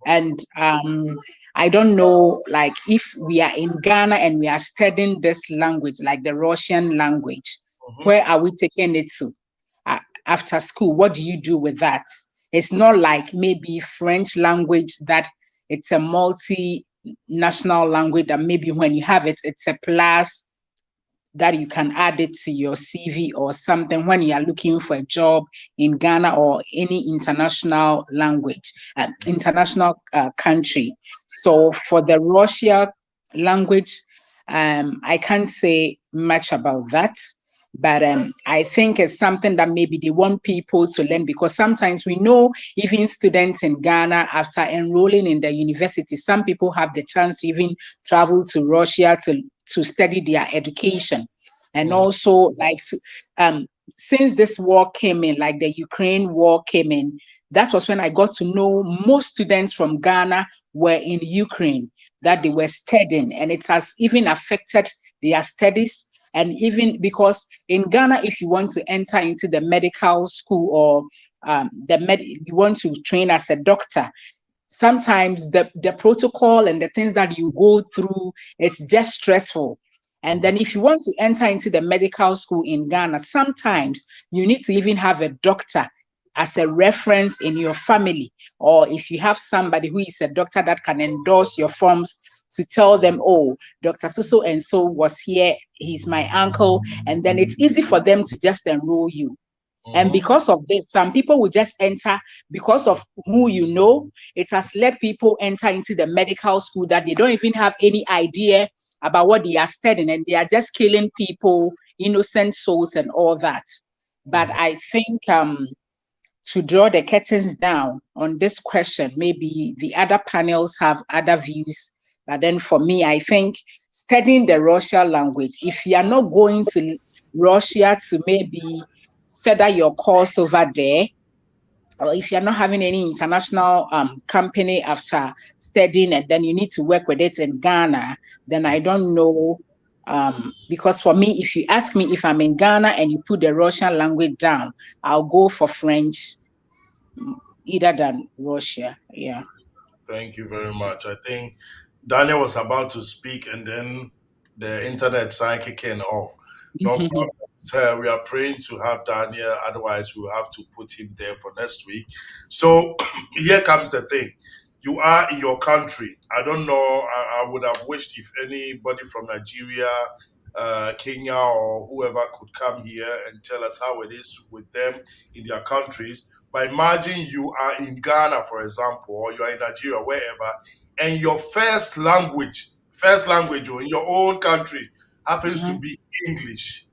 And I don't know, like if we are in Ghana and we are studying this language, like the Russian language, Mhm. where are we taking it to? After school, what do you do with that? It's not like maybe French language that it's a multi-national language that maybe when you have it, it's a plus that you can add it to your CV or something when you are looking for a job in Ghana or any international language, international country. So for the Russia language, I can't say much about that. But I think it's something that maybe they want people to learn, because sometimes we know even students in Ghana, after enrolling in the university, some people have the chance to even travel to Russia to study their education. And Mhm. also, like, since this war came in, like the Ukraine war came in, that was when I got to know most students from Ghana were in Ukraine, that they were studying, and it has even affected their studies. And even because in Ghana, if you want to enter into the medical school or you want to train as a doctor, sometimes the protocol and the things that you go through, it's just stressful. And then if you want to enter into the medical school in Ghana, sometimes you need to even have a doctor as a reference in your family, or if you have somebody who is a doctor that can endorse your forms to tell them, oh, Dr. So and so was here, he's my uncle, and then it's easy for them to just enroll you. And Mhm. because of this, some people will just enter because of who you know. It has let people enter into the medical school that they don't even have any idea about what they are studying, and they are just killing people, innocent souls, and all that. But Mhm. I think to draw the curtains down on this question, maybe the other panels have other views. But then for me, I think studying the Russian language, if you are not going to Russia to maybe further your course over there, or if you're not having any international company after studying and then you need to work with it in Ghana, then I don't know. Because for me, if you ask me if I'm in Ghana and you put the Russian language down, I'll go for French either than Russia. Yeah. Thank you very much. I think Daniel was about to speak, and then the internet sign kicking off. No problem. So we are praying to have Daniel. Otherwise, we'll have to put him there for next week. So here comes the thing. You are in your country. I don't know. I would have wished if anybody from Nigeria, Kenya, or whoever could come here and tell us how it is with them in their countries. But imagine you are in Ghana, for example, or you are in Nigeria, wherever, and your first language in your own country happens to Mhm. be English.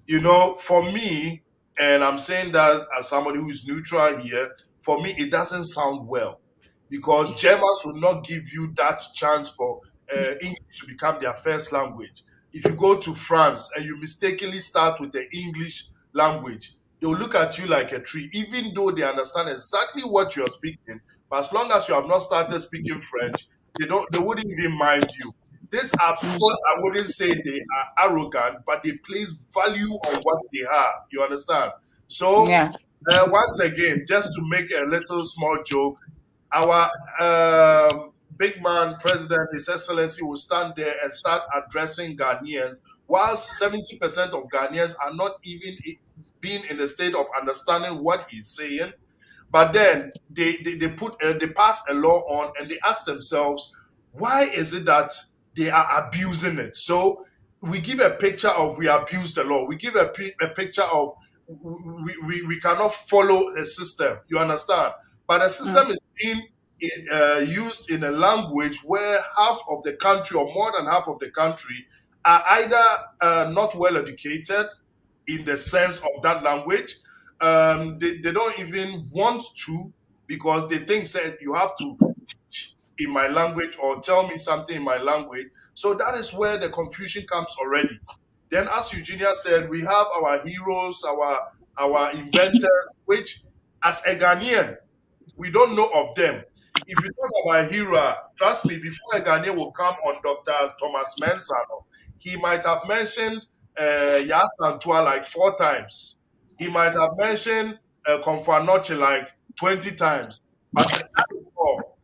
You know, for me, and I'm saying that as somebody who is neutral here, for me, it doesn't sound well. because Germans will not give you that chance for English to become their first language. If you go to France and you mistakenly start with the English language, they'll look at you like a tree, even though they understand exactly what you're speaking. But as long as you have not started speaking French, they wouldn't even mind you. These are people, I wouldn't say they are arrogant, but they place value on what they have. You understand? So Yeah. once again, just to make a little small joke, our big man president, His Excellency, will stand there and start addressing Ghanaians, while 70% of Ghanaians are not even being in the state of understanding what he's saying. But then they pass a law on and they ask themselves, why is it that they are abusing it? So we give a picture of we abuse the law. We give a picture of we cannot follow a system. You understand? But the system is being used in a language where half of the country or more than half of the country are either not well educated in the sense of that language. They don't even want to, because they think said you have to teach in my language or tell me something in my language. So that is where the confusion comes already. Then, as Eugenia said, we have our heroes, our inventors, which as a Ghanaian, we don't know of them. If you talk about hero, trust me, before a Ghanaian will come on Dr. Thomas Mensah, he might have mentioned Yasantua like 4 times. He might have mentioned Konfanoche like 20 times. But that is all.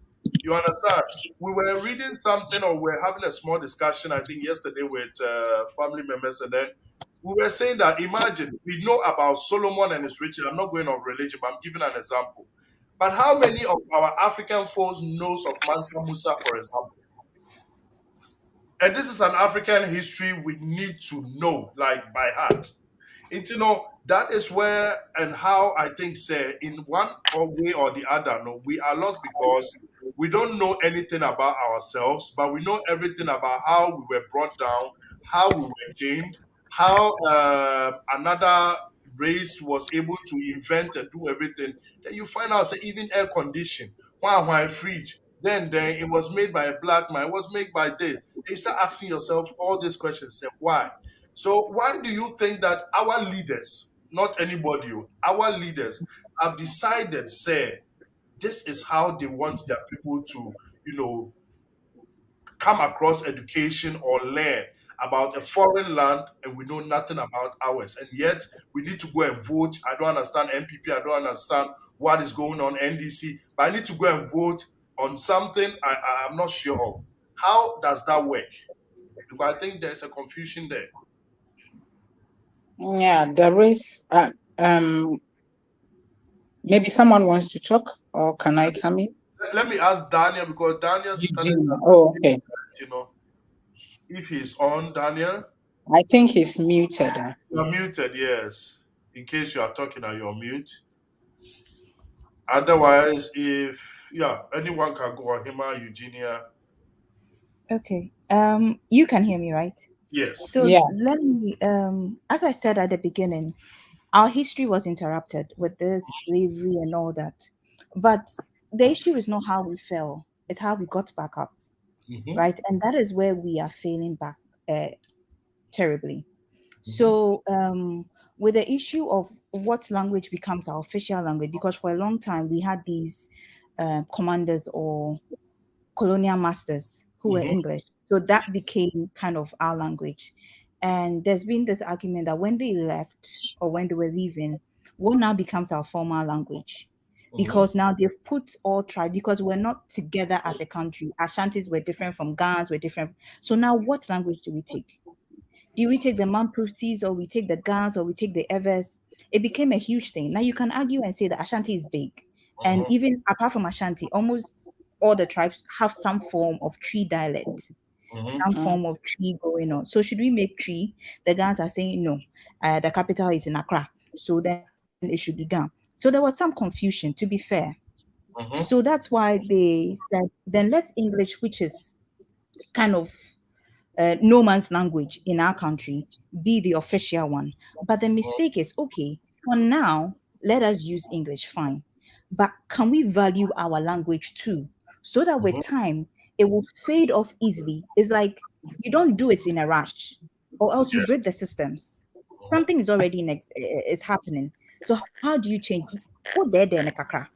You understand? We were reading something or we were having a small discussion, I think, yesterday with family members, and then we were saying that imagine we know about Solomon and his riches. I'm not going on religion, but I'm giving an example. But how many of our African folks knows of Mansa Musa, for example? And this is an African history we need to know, like by heart. And that is where and how I think, say, in one way or the other, no, we are lost because we don't know anything about ourselves, but we know everything about how we were brought down, how we were gained, how another race was able to invent and do everything. Then you find out, say, even air condition, why fridge. Then it was made by a black man. It was made by this. You start asking yourself all these questions. Say, why? So why do you think that our leaders, not anybody, our leaders have decided, say, this is how they want their people to, come across education or learn about a foreign land, and we know nothing about ours. And yet we need to go and vote. I don't understand MPP. I don't understand what is going on NDC, but I need to go and vote on something I'm not sure of. How does that work? Because I think there's a confusion there. Yeah, there is. Maybe someone wants to talk, or can I come in? Let me ask Daniel, because Daniel's internet. Oh, okay. If he's on, Daniel. I think he's muted. You're muted, yes. In case you are talking and you're mute. Otherwise, if anyone can go on, Hima, Eugenia. Okay. You can hear me, right? Yes. So Yeah. let me as I said at the beginning, our history was interrupted with this slavery and all that. But the issue is not how we fell, it's how we got back up. Right? And that is where we are failing back terribly. So with the issue of what language becomes our official language, because for a long time we had these commanders or colonial masters who were English. So that became kind of our language. And there's been this argument that when they left or when they were leaving, what now becomes our formal language? Because now they've put all tribes, because we're not together as a country. Ashantis were different from Gans, were different. So now what language do we take? Do we take the Mamprosis, or we take the Gans, or we take the Evers? It became a huge thing. Now you can argue and say that Ashanti is big. And even apart from Ashanti, almost all the tribes have some form of Tree dialect, some form of Tree going on. So should we make Tree? The Gans are saying no, the capital is in Accra, so then it should be Gan. So there was some confusion, to be fair. So that's why they said, then let's English, which is kind of no man's language in our country, be the official one. But the mistake is, okay, for now, let us use English, fine. But can we value our language too? so that with time it will fade off easily. It's like you don't do it in a rush, or else you break Yes. the systems. Something is already is happening. So how do you change? Oh, there, kakra.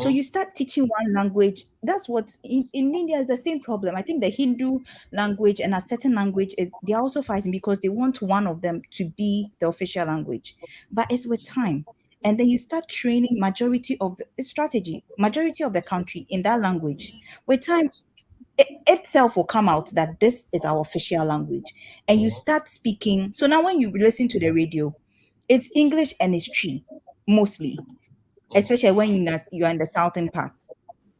So Mhm. you start teaching one language. That's what in India is the same problem. I think the Hindu language and a certain language, they're also fighting because they want one of them to be the official language. But it's with time. And then you start training majority of the strategy, majority of the country in that language. With time, it itself will come out that this is our official language. And you Mhm. start speaking. So now when you listen to the radio, it's English and it's Tree mostly, Mhm. especially when you're in the southern part,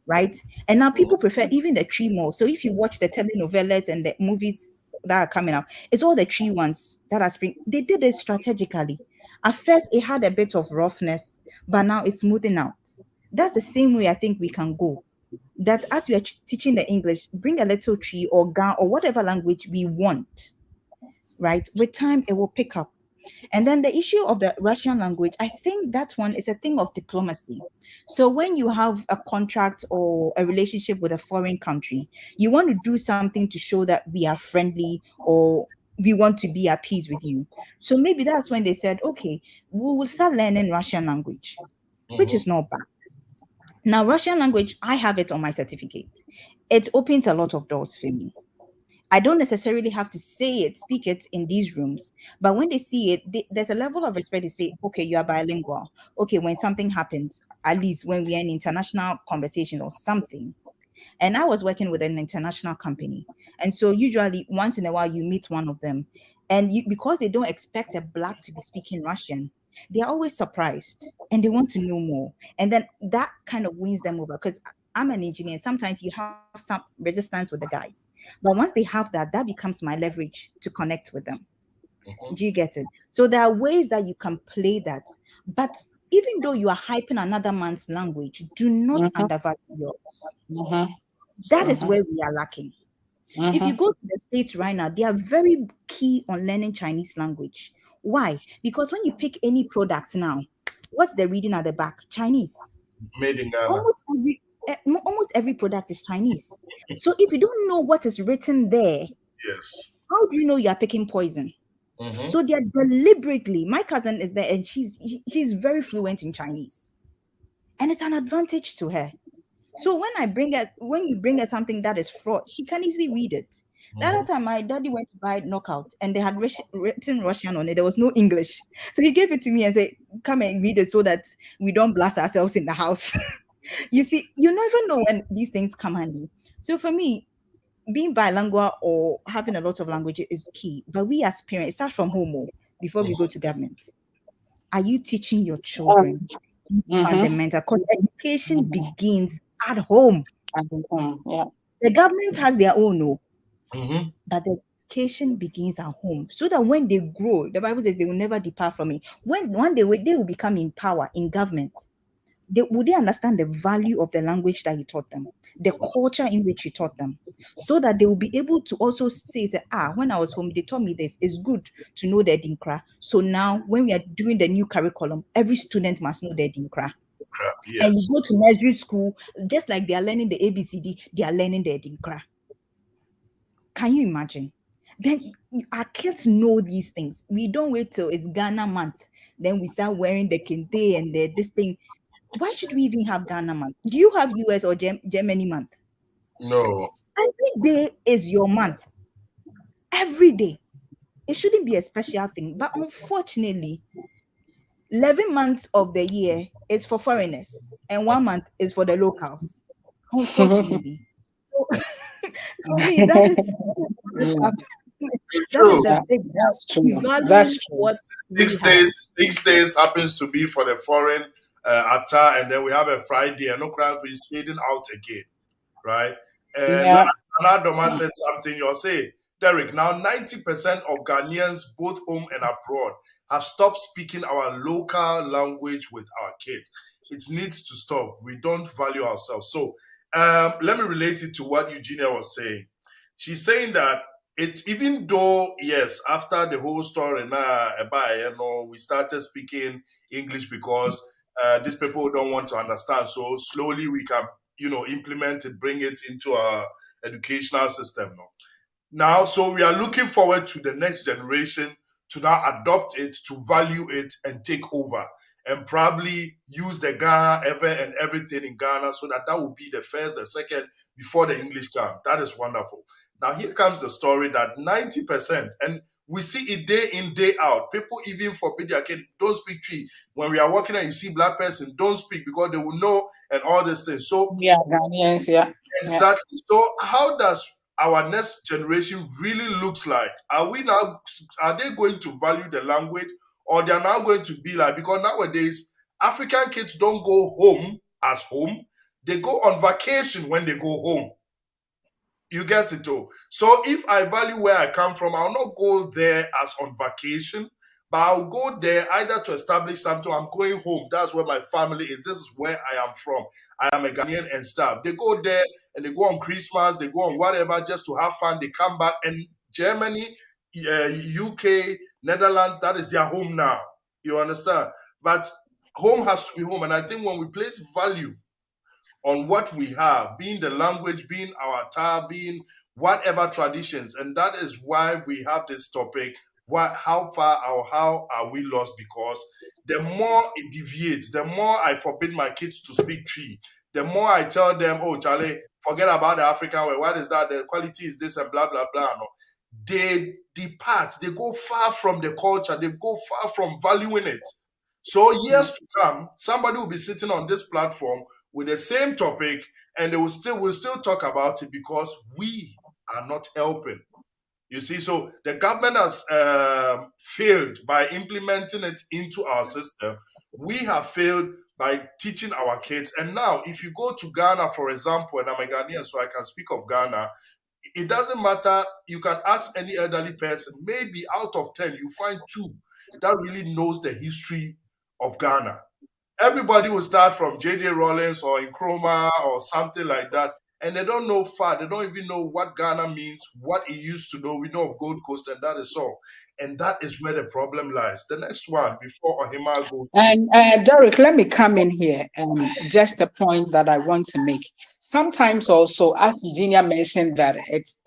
right? And now people prefer even the tree more. So if you watch the telenovelas and the movies that are coming out, it's all the tree ones that are spring. They did it strategically. At first, it had a bit of roughness, but now it's smoothing out. That's the same way I think we can go. That as we are teaching the English, bring a little tree or Ga or whatever language we want, right? With time, it will pick up. And then the issue of the Russian language, I think that one is a thing of diplomacy. So when you have a contract or a relationship with a foreign country, you want to do something to show that we are friendly or we want to be at peace with you. So maybe that's when they said, okay, we will start learning Russian language, which Mhm. is not bad. Now, Russian language, I have it on my certificate. It opens a lot of doors for me. I don't necessarily have to say it, speak it in these rooms, but when they see it, there's a level of respect. They say, okay, you are bilingual. Okay, when something happens, at least when we're in international conversation or something. And I was working with an international company. And so usually once in a while you meet one of them. And because they don't expect a black to be speaking Russian, they're always surprised and they want to know more. And then that kind of wins them over because I'm an engineer. Sometimes you have some resistance with the guys. But once they have that, that becomes my leverage to connect with them. Mhm. Do you get it? So there are ways that you can play that. But even though you are hyping another man's language, do not Mhm, undervalue yours. mhm, That is mhm, where we are lacking. If you mhm, go to the States right now, they are very key on learning Chinese language. Why? Because when you pick any product now, what's the reading at the back? Chinese. Made in Ghana. Almost every product is Chinese. So if you don't know what is written there, Yes. how do you know you are picking poison? Mhm. So they're deliberately. My cousin is there, and she's very fluent in Chinese, and it's an advantage to her. So when you bring her something that is fraud, she can easily read it. The other Mhm. time, my daddy went to buy Knockout, and they had written Russian on it. There was no English, so he gave it to me and said, "Come and read it so that we don't blast ourselves in the house." You see, you never know when these things come handy. So for me, being bilingual or having a lot of languages is key. But we as parents, it starts from home before we go Mhm. to government. Are you teaching your um, children mhm, fundamental? Because education mhm. begins at home. Yeah. The government has their own, no, Mhm. but the education begins at home. So that when they grow, the Bible says they will never depart from it. When one day they will become in power in government, they understand the value of the language that you taught them, the culture in which you taught them, so that they will be able to also say, when I was home, they taught me this. It's good to know the Dinkra. So now when we are doing the new curriculum, every student must know the Dinkra. Crap. And you Yes. go to nursery school, just like they are learning the ABCD, they are learning the Dinkra. Can you imagine? Then our kids know these things. We don't wait till it's Ghana month. Then we start wearing the kente and this thing. Why should we even have Ghana month? Do you have US or Germany month? No. Every day is your month. Every day. It shouldn't be a special thing. But unfortunately, 11 months of the year is for foreigners and 1 month is for the locals. Unfortunately. So for me, Yeah, It's that is true. the yeah, big gap. that's true. We That's value true. what we Six have. days. 6 days happens to be for the foreign attire, and then we have a Friday, and no crowd is fading out again, right? And Yeah. Doma said something. You'll say, Derek. Now, 90% of Ghanaians, both home and abroad, have stopped speaking our local language with our kids. It needs to stop. We don't value ourselves. So, let me relate it to what Eugenia was saying. She's saying that it, even though, yes, after the whole story now, we started speaking English because these people don't want to understand. So slowly we can implement it, bring it into our educational system. No? Now, so we are looking forward to the next generation to now adopt it, to value it, and take over, and probably use the Ghana and everything in Ghana, so that will be the first, the second, before the English come. That is wonderful. Now, here comes the story that 90%, and we see it day in, day out. People even forbid their kid, don't speak Twi. When we are walking and you see black person, don't speak, because they will know, and all these things. So, Yeah, Ghanaians, yeah. exactly. Yeah. So how does our next generation really looks like? Are they going to value the language, or they are now going to be like, because nowadays African kids don't go home as home, they go on vacation when they go home. You get it though. So if I value where I come from, I'll not go there as on vacation, but I'll go there either to establish something. I'm going home. That's where my family is. This is where I am from. I am a Ghanaian and stuff. They go there and they go on Christmas, they go on whatever just to have fun. They come back, and Germany, UK, Netherlands, that is their home now. You understand? But home has to be home. And I think when we place value on what we have, being the language, being our attire, being whatever traditions, and that is why we have this topic. How far or how are we lost? Because the more it deviates, the more I forbid my kids to speak Twi, the more I tell them, oh, Charlie, forget about the African way. What is that? The quality is this and blah, blah, blah. No. They depart. They go far from the culture. They go far from valuing it. So years to come, somebody will be sitting on this platform with the same topic, and they will still talk about it, because we are not helping. You see, so the government has failed by implementing it into our system. We have failed by teaching our kids. And now, if you go to Ghana, for example, and I'm a Ghanaian, so I can speak of Ghana, it doesn't matter. You can ask any elderly person, maybe out of 10, you find 2 that really knows the history of Ghana. Everybody will start from J.J. Rollins or Nkrumah or something like that, and they don't know far. They don't even know what Ghana means, what it used to know. We know of Gold Coast, and that is all. And that is where the problem lies. The next one, before Ohima goes. And Derek, let me come in here. Just a point that I want to make. Sometimes also, as Eugenia mentioned, that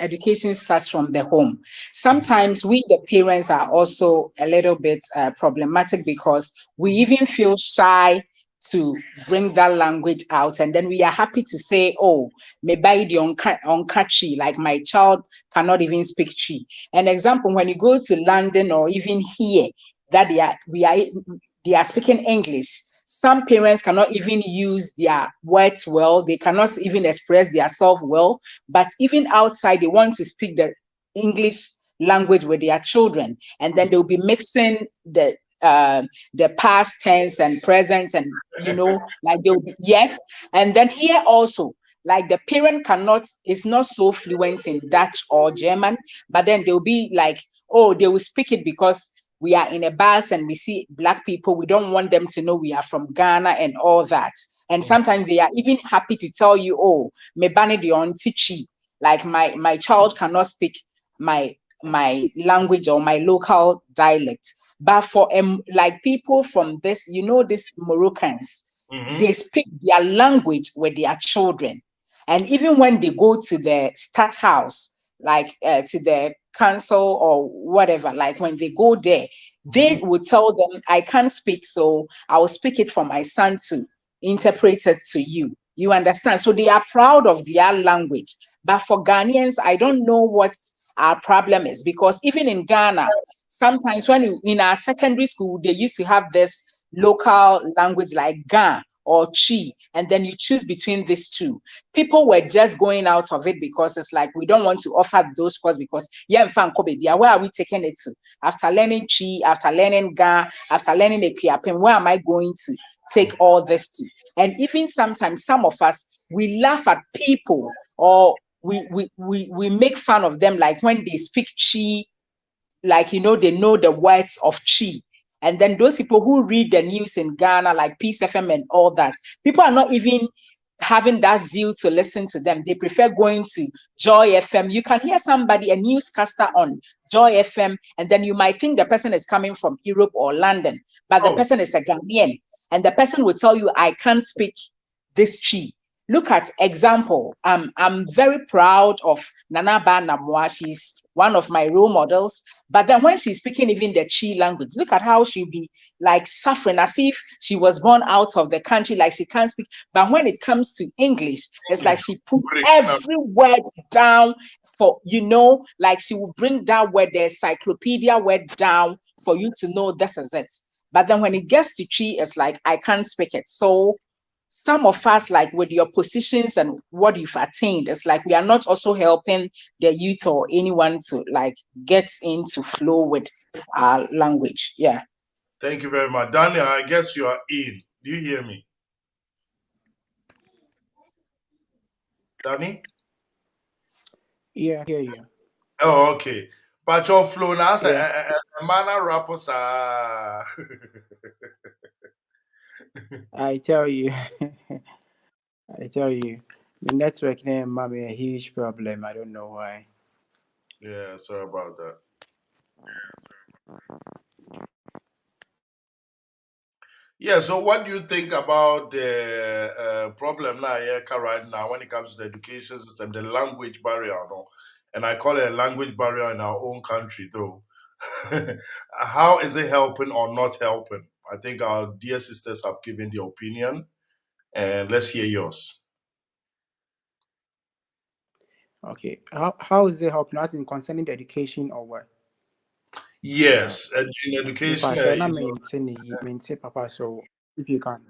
education starts from the home. Sometimes we, the parents, are also a little bit problematic, because we even feel shy to bring that language out, and then we are happy to say, oh, maybe the Onkachi, like my child cannot even speak Twi. An example, when you go to London or even here, that they are speaking English. Some parents cannot even use their words well. They cannot even express themselves well. But even outside, they want to speak the English language with their children, and then they'll be mixing the past tense and present, and like they'll be, yes. And then here also, like the parent is not so fluent in Dutch or German, but then they'll be like, oh, they will speak it because we are in a bus and we see black people. We don't want them to know we are from Ghana and all that. And sometimes they are even happy to tell you, oh, me bani di on tichi, like my child cannot speak my language or my local dialect. But for like people from this, these Moroccans, they speak their language with their children. And even when they go to the state house, like to the council or whatever, like when they go there, they will tell them, I can't speak, so I will speak it for my son to interpret it to you. You understand? So they are proud of their language. But for Ghanaians, I don't know what our problem is, because even in Ghana, sometimes in our secondary school, they used to have this local language like Ga or Chi, and then you choose between these two. People were just going out of it because it's like, we don't want to offer those courses, because where are we taking it to? After learning Chi, after learning Ga, after learning Equiapem, where am I going to take all this to? And even sometimes some of us, we laugh at people, or we make fun of them, like when they speak Chi, like they know the words of Chi. And then those people who read the news in Ghana, like Peace FM and all that, people are not even having that zeal to listen to them. They prefer going to Joy FM. You can hear somebody, a newscaster on Joy FM, and then you might think the person is coming from Europe or London, but the person is a Ghanaian, and the person will tell you, I can't speak this Chi. look at example. I'm very proud of Nana Ba Namwa. She's one of my role models. But then when she's speaking even the Chi language, look at how she'll be like suffering as if she was born out of the country, like she can't speak. But when it comes to English, it's like she puts every word down for, like she will bring that word, the encyclopedia word down for you to know this is it. But then when it gets to Chi, it's like, I can't speak it. So some of us, like with your positions and what you've attained, it's like we are not also helping the youth or anyone to like get into flow with our language. Yeah. Thank you very much. Daniel, I guess you are in. Do you hear me? Danny? Yeah, I hear you. Oh, okay. But your flow now, Yeah. mana rappers I tell you, I tell you, the network name might be a huge problem. I don't know why. Yeah, sorry about that. Yeah, so what do you think about the problem now here right now when it comes to the education system, the language barrier, no? And I call it a language barrier in our own country, though. How is it helping or not helping? I think our dear sisters have given their opinion, and let's hear yours. Okay. How is it helping us in concerning the education or what? Yes, in Me education, pa share na maintain papa, so if you can.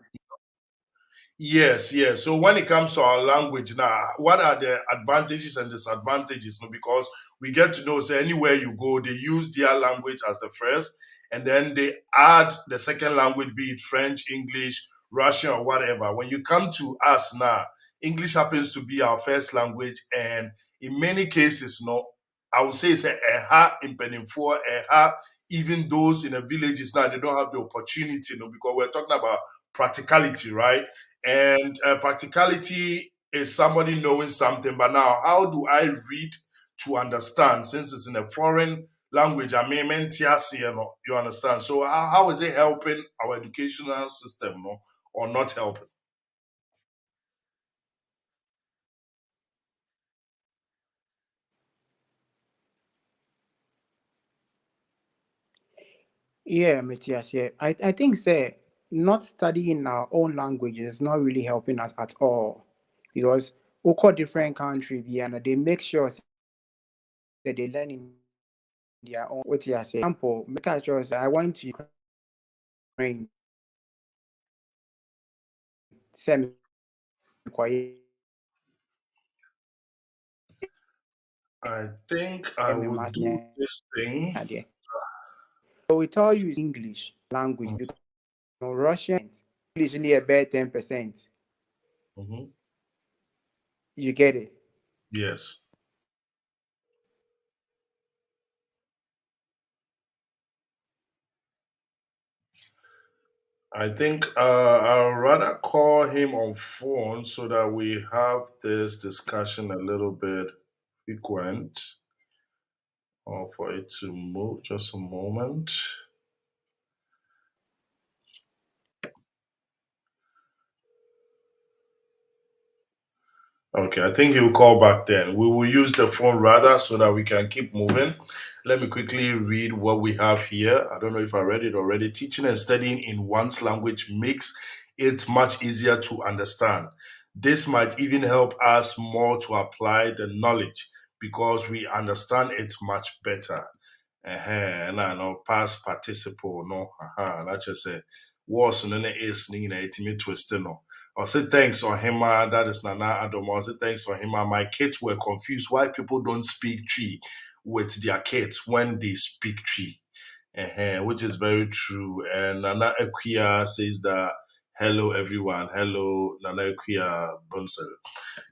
yes, yes. So when it comes to our language now, what are the advantages and disadvantages? No, because we get to know, say, anywhere you go, they use their language as the first, and then they add the second language, be it French, English, Russian, or whatever. When you come to us now, English happens to be our first language, and in many cases, no, I would say it's a ha in Peninfor, a ha, even those in the villages now, they don't have the opportunity, no, because we're talking about practicality, right? And practicality is somebody knowing something. But now, how do I read to understand? Since it's in a foreign language, I mean, you understand? So, how is it helping our educational system, no, or not helping? Yeah, Matthias, yeah. I think say not studying our own language is not really helping us at all. Because we call different country and they make sure that they learn in their own what you say. Example, make sure say, I went to Ukraine, semi I think I would do this thing. So we tell you English language because Russian English only about 10%. Mm-hmm. You get it? Yes. I think I'll rather call him on phone so that we have this discussion a little bit frequent. Or for it to move, just a moment. Okay, I think he'll call back then. We will use the phone rather so that we can keep moving. Let me quickly read what we have here. I don't know if I read it already. Teaching and studying in one's language makes it much easier to understand. This might even help us more to apply the knowledge because we understand it much better. Na no past participle no na just say was no na is ni na etimi twist no. I say thanks on him, that is Nana Adam. I say thanks on him. My kids were confused why people don't speak tree with their kids when they speak tree, which is very true. And Nana Equia says that hello everyone, hello Nana Equia Bunsel.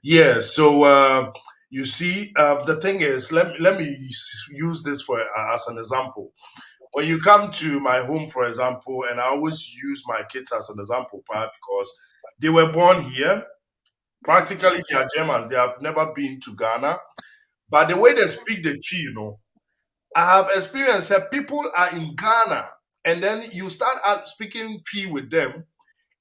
Yeah, so you see, the thing is, let me use this for as an example. When you come to my home, for example, and I always use my kids as an example, because they were born here. Practically, they are Germans. They have never been to Ghana, but the way they speak the Chi, I have experienced that people are in Ghana, and then you start out speaking Chi with them,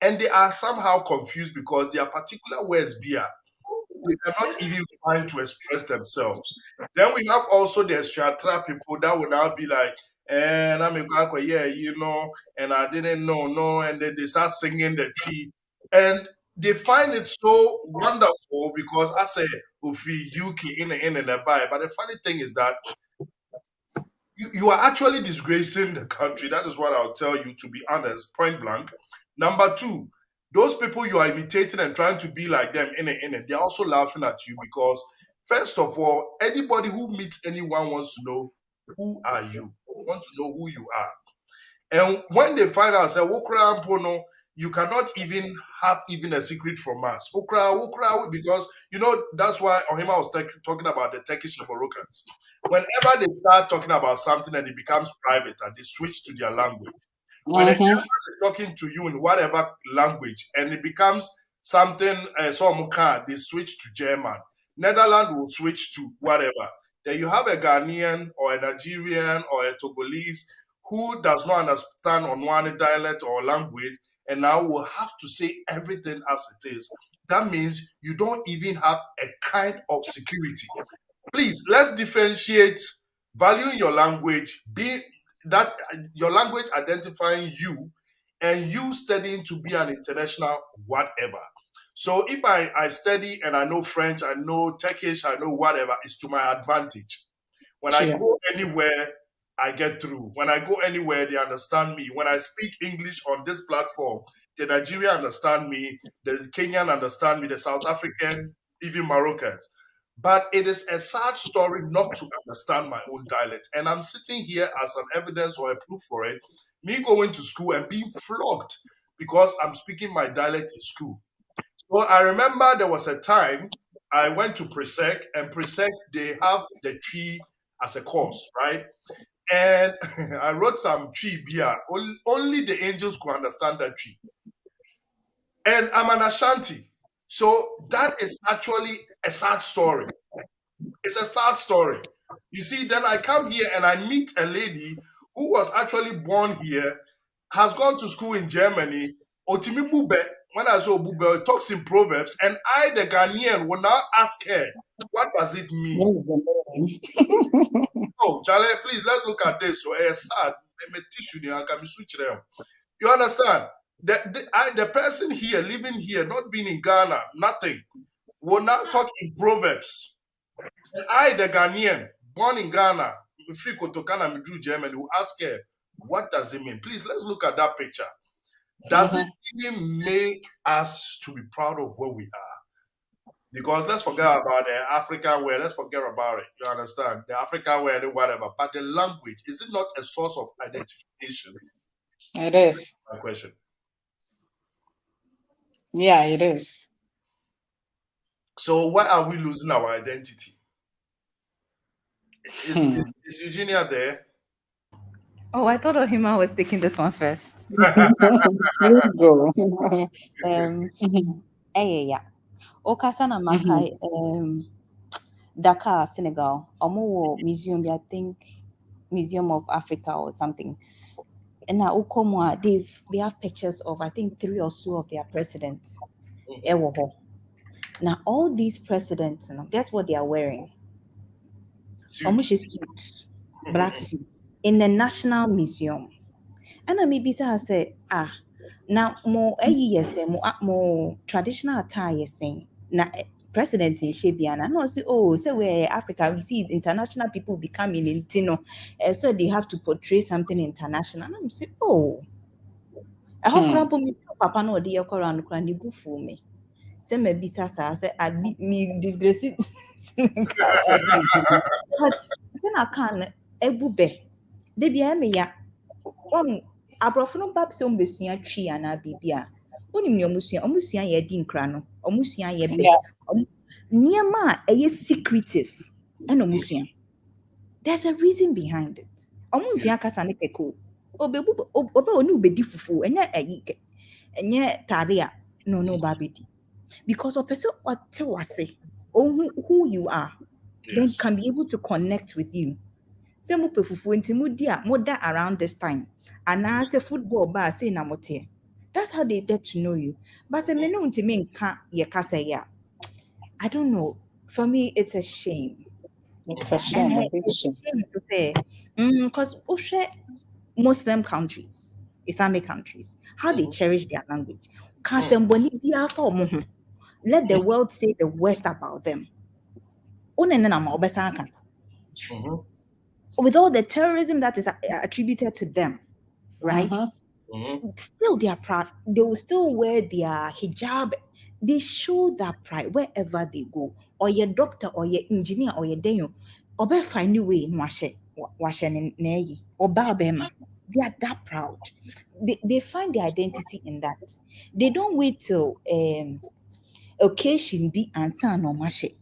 and they are somehow confused because there are particular words they cannot even find to express themselves. Then we have also the Suatra people that will now be like, and I'm a yeah, you know, and I didn't know, no, and then they start singing the tree. And they find it so wonderful because I say, Ufi, Yuki, in the buy. But the funny thing is that you are actually disgracing the country. That is what I'll tell you, to be honest, point blank. Number two, those people you are imitating and trying to be like them they're also laughing at you because, first of all, anybody who meets anyone wants to know who are you, wants to know who you are. And when they find out, say, "Wokra Mpono," you cannot even have even a secret from us. Wokra, because you know that's why Ohima was talking about the Turkish and Moroccans. Whenever they start talking about something and it becomes private and they switch to their language. When a German is talking to you in whatever language and it becomes something, they switch to German. Netherlands will switch to whatever. Then you have a Ghanaian or a Nigerian or a Togolese who does not understand on one dialect or language and now will have to say everything as it is. That means you don't even have a kind of security. Please, let's differentiate valuing your language, be that your language identifying you, and you studying to be an international whatever. So if I study and I know French, I know Turkish, I know whatever, it's to my advantage. When I go anywhere, I get through. When I go anywhere, they understand me. When I speak English on this platform, the Nigerian understand me, the Kenyan understand me, the South African, even Moroccans. But it is a sad story not to understand my own dialect. And I'm sitting here as an evidence or a proof for it. Me going to school and being flogged because I'm speaking my dialect in school. So I remember there was a time I went to Presec, and Presec, they have the tree as a course, right? And I wrote some tree beer. Only the angels could understand that tree. And I'm an Ashanti. So that is actually a sad story. It's a sad story. You see, then I come here and I meet a lady who was actually born here, has gone to school in Germany. Otimi Bube, when I saw Bube, talks in Proverbs, and I, the Ghanaian, will now ask her, what does it mean? Oh, Jale, please, let's look at this. So, sad. You understand? The person here, living here, not being in Ghana, nothing, will now talk in Proverbs. And I, the Ghanaian, born in Ghana, free Kotokana Midru Germany, will ask her, what does it mean? Please, let's look at that picture. Does it even make us to be proud of where we are? Because let's forget about the African way, let's forget about it. You understand? The African way, whatever. But the language, is it not a source of identification? It is. My question. Yeah, it is. So why are we losing our identity? Is Eugenia there? Oh, I thought Ohima was taking this one first. Let's go. Yeah. Okasana Makai, Dakar, Senegal. Omo museum, I think Museum of Africa or something. And now Okomwa, they have pictures of I think 3 or so of their presidents. Now all these presidents, guess what they are wearing? Suits, black suits in the National Museum. And I maybe say, now more more traditional attire saying now president in Shebiana and also we're Africa, we see international people becoming in so they have to portray something international. And I'm saying, I hope papa no the around the for me. Say maybe Sasa say I me disgrace it. But then I can ebube. They be me ya. Abrofo no bab se ombesua twi ana bibia. Onim ne omusua ye di nkra no. Omusua ye be. Niema eye secretive. And omusua. There's a reason behind it. Omusua kasa ne keko. Obebu obe oni obedi fufu enya ayi enye taria no babedi. Because a person what say who you are, then can be able to connect with you. Say mo pefufu enti mo dia around this time. And I say football bar say na mote. That's how they get to know you. But I don't know. For me, it's a shame. It's a shame, a big It's shame. a shame to say, because Muslim countries, Islamic countries, how they cherish their language. Let the world say the worst about them. With all the terrorism that is attributed to them, right? Still they are proud. They will still wear their hijab. They show that pride wherever they go. Or your doctor, or your engineer, or your denyo, or be find a way in washe or babema. They are that proud. They find their identity in that. They don't wait till occasion be answer no mashe.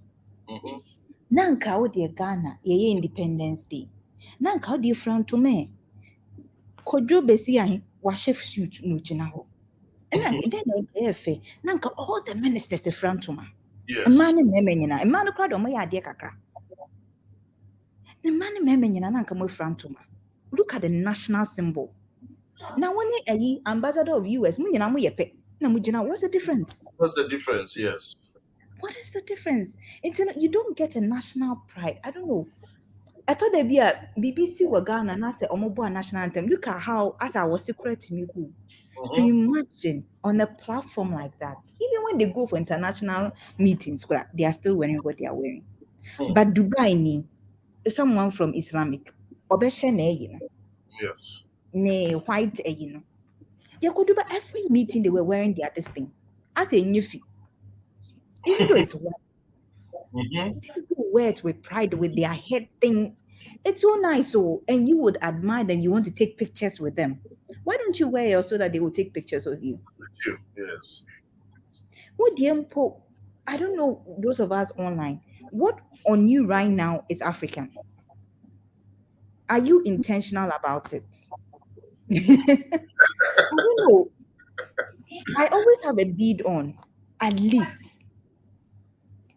Nanka o de Ghana, ye Independence Day. Nanka o de front to me. Kojo besi ahi wash suit no jina ho. And then nanka all the ministers front to ma. Yes. Man memenyina, a man crowd o my idea kakra. The man memenyina nanka mo front to ma. Look at the national symbol. Now when you ambassador of US, munyina mo yepe. Na mujina, what's the difference? What's the difference? Yes. What is the difference? You don't get a national pride. I don't know. I thought there'd be a BBC were Ghana and I said, Omobo national anthem. Look at how, as I was secret to me, so imagine on a platform like that, even when they go for international meetings, they are still wearing what they are wearing. But Dubai, someone from Islamic, yes, white, they could do every meeting they were wearing this thing. As a new fee. Even though it's white, people wear it with pride, with their head thing. It's so nice, and you would admire them. You want to take pictures with them. Why don't you wear yours so that they will take pictures of you? Yes. What I don't know, those of us online, what on you right now is African? Are you intentional about it? I don't know. I always have a bead on, at least.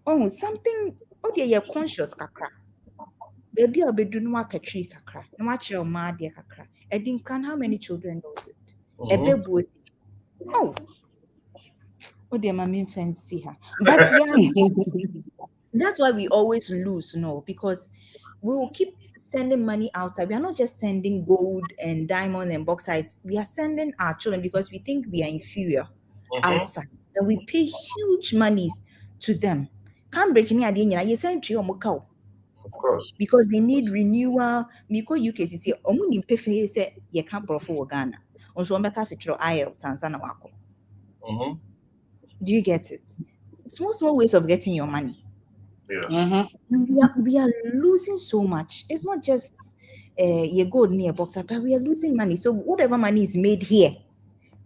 Oh, something. Oh, you're conscious, kakra. Baby, I'll be doing what a tree kakra. No watch your mad, dear kakra. I didn't can how many children knows it. A baby was. Oh, dear, my fancy her. But yeah, that's why we always lose, because we will keep sending money outside. We are not just sending gold and diamond and bauxite. We are sending our children because we think we are inferior outside, and we pay huge monies to them. Cambridge, you send to your cow. Of course. Because they need renewal. Because UKCC, omuni pefe say you can't profit Ghana. Also, IELTS Tanzania wako. Do you get it? Small ways of getting your money. Yes. We are losing so much. It's not just you go near boxer, but we are losing money. So whatever money is made here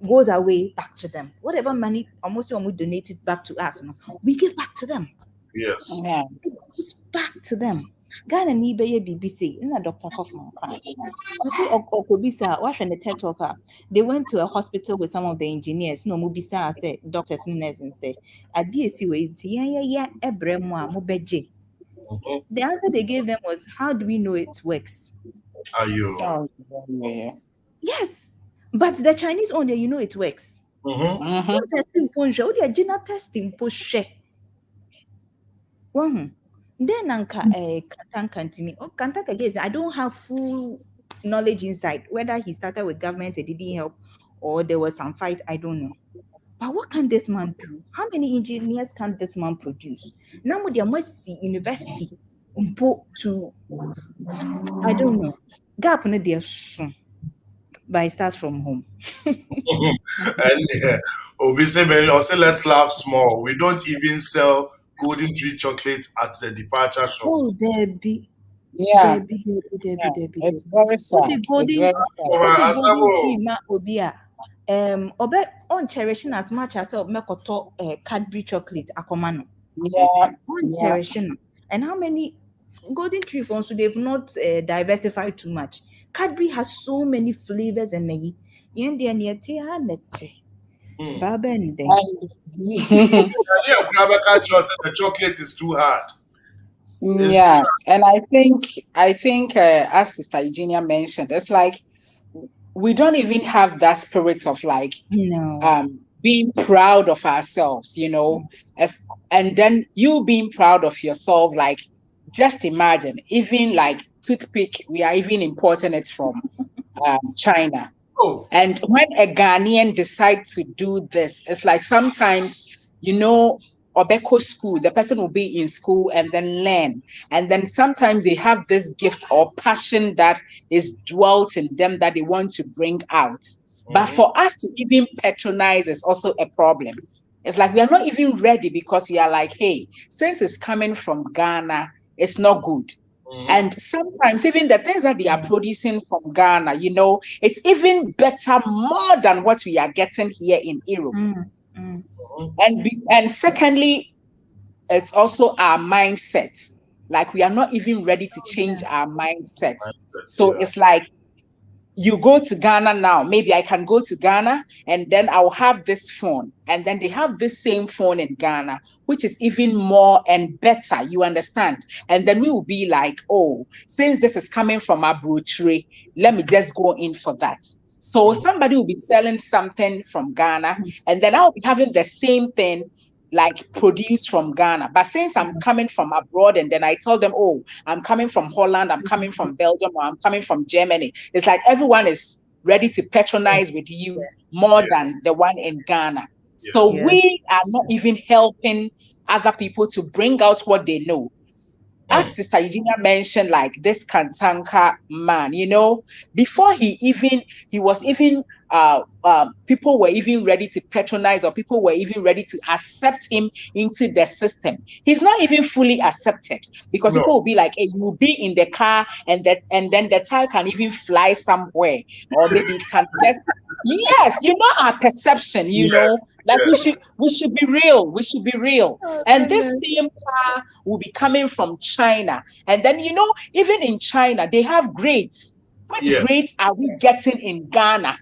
goes away back to them. Whatever money almost donated back to us, we give back to them. Yes. Yeah. It's back to them. Ghana ni be BBC, Dr. Kaufman. Okobisa, watch the TED Talker. They went to a hospital with some of the engineers. No, Mubisa said, doctors and say, the answer they gave them was, how do we know it works? Are you? Oh, yeah. Yes, but the Chinese own there, it works. Testing testing push. Then Kantanka to me. Kantanka again, I don't have full knowledge inside whether he started with government, it didn't help, or there was some fight. I don't know. But what can this man do? How many engineers can this man produce? Now there must see university to I don't know. Gap in there soon. But it starts from home. And obviously, also let's laugh small. We don't even sell golden tree chocolate at the departure shop. Oh, Debbie. Yeah. Debbie. It's very sad. It's very sad. Obe on cherishing as much as mekoto Cadbury chocolate akomano. Yeah. On cherishing. And how many golden tree phones so they've not diversified too much. Cadbury has so many flavors and the chocolate is too hard. Yeah, and I think as Sister Eugenia mentioned, it's like we don't even have that spirit of like No. being proud of ourselves, you know, and then you being proud of yourself, like just imagine, even like toothpick, we are even importing it from China. Oh, And when a Ghanaian decides to do this, it's like sometimes, you know, Obeko school, the person will be in school and then learn. And then sometimes they have this gift or passion that is dwelt in them that they want to bring out. But for us to even patronize is also a problem. It's like we are not even ready because we are like, hey, since it's coming from Ghana, it's not good. And sometimes even the things that they are producing from Ghana, you know, it's even better more than what we are getting here in Europe. And secondly, it's also our mindsets. Like we are not even ready to change our mindsets. So it's like you go to Ghana now, maybe I can go to Ghana and then I'll have this phone. And then they have this same phone in Ghana, which is even more and better, you understand? And then we will be like, oh, since this is coming from our brochure, let me just go in for that. So somebody will be selling something from Ghana, and then I'll be having the same thing like produced from Ghana. But since I'm coming from abroad and then I tell them, oh, I'm coming from Holland, I'm coming from Belgium, or I'm coming from Germany, it's like everyone is ready to patronize with you more than the one in Ghana. So we are not even helping other people to bring out what they know. As Sister Eugenia mentioned, like this Kantanka man, you know, before he was even people were even ready to patronize, or people were even ready to accept him into the system. He's not even fully accepted because people will be like, hey, you will be in the car and then the tire can even fly somewhere, or maybe it can just yes, you know, our perception, you know, like we should be real. We should be real. And this same car will be coming from China. And then, you know, even in China, they have grades. Which grades are we getting in Ghana?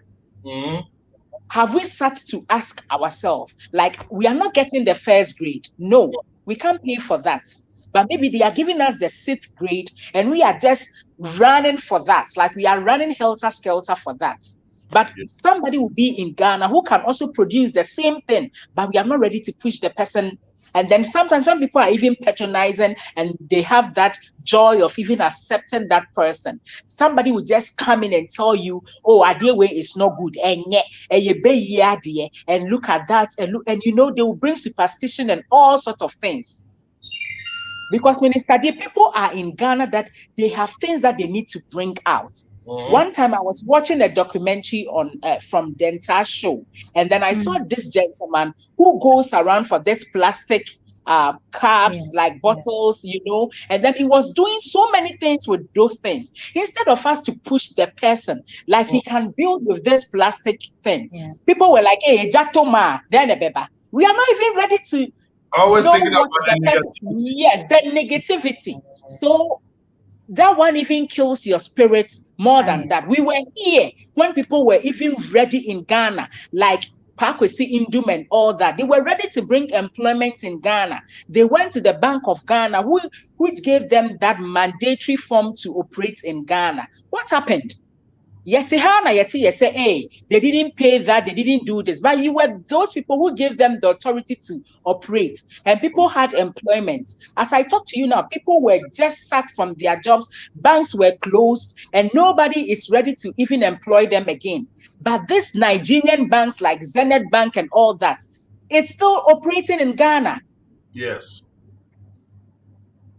Have we sat to ask ourselves, like, we are not getting the first grade? No, we can't pay for that. But maybe they are giving us the 6th grade and we are just running for that. Like we are running helter-skelter for that. But somebody will be in Ghana who can also produce the same thing, but we are not ready to push the person. And then sometimes when people are even patronizing and they have that joy of even accepting that person, somebody will just come in and tell you, oh, Adie way is not good. And look at that. And you know, they will bring superstition and all sorts of things. Because Minister D, people are in Ghana that they have things that they need to bring out. One time I was watching a documentary on from Dental Show, and then I saw this gentleman who goes around for this plastic cups, like bottles, you know, and then he was doing so many things with those things. Instead of us to push the person, like he can build with this plastic thing. People were like, hey, Jatoma, then we are not even ready to always thinking about the negativity. Yes, the negativity. So that one even kills your spirit more than that. We were here when people were even ready in Ghana, like Pakwesi Indum and all that. They were ready to bring employment in Ghana. They went to the Bank of Ghana, which gave them that mandatory form to operate in Ghana. What happened? You say, hey, they didn't pay that, they didn't do this. But you were those people who gave them the authority to operate, and people had employment. As I talk to you now, people were just sacked from their jobs, banks were closed, and nobody is ready to even employ them again. But this Nigerian banks like Zenith Bank and all that, it's still operating in Ghana. Yes.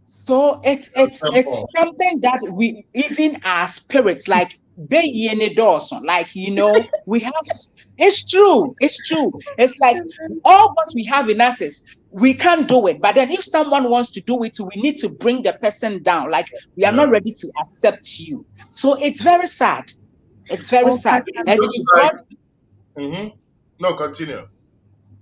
So it's something that we, even our spirits, like, like, you know, we have, it's true. It's like all what we have in us is we can't do it. But then if someone wants to do it, we need to bring the person down. Like we are not ready to accept you. So it's very sad. It's very sad. And looks like, no, continue.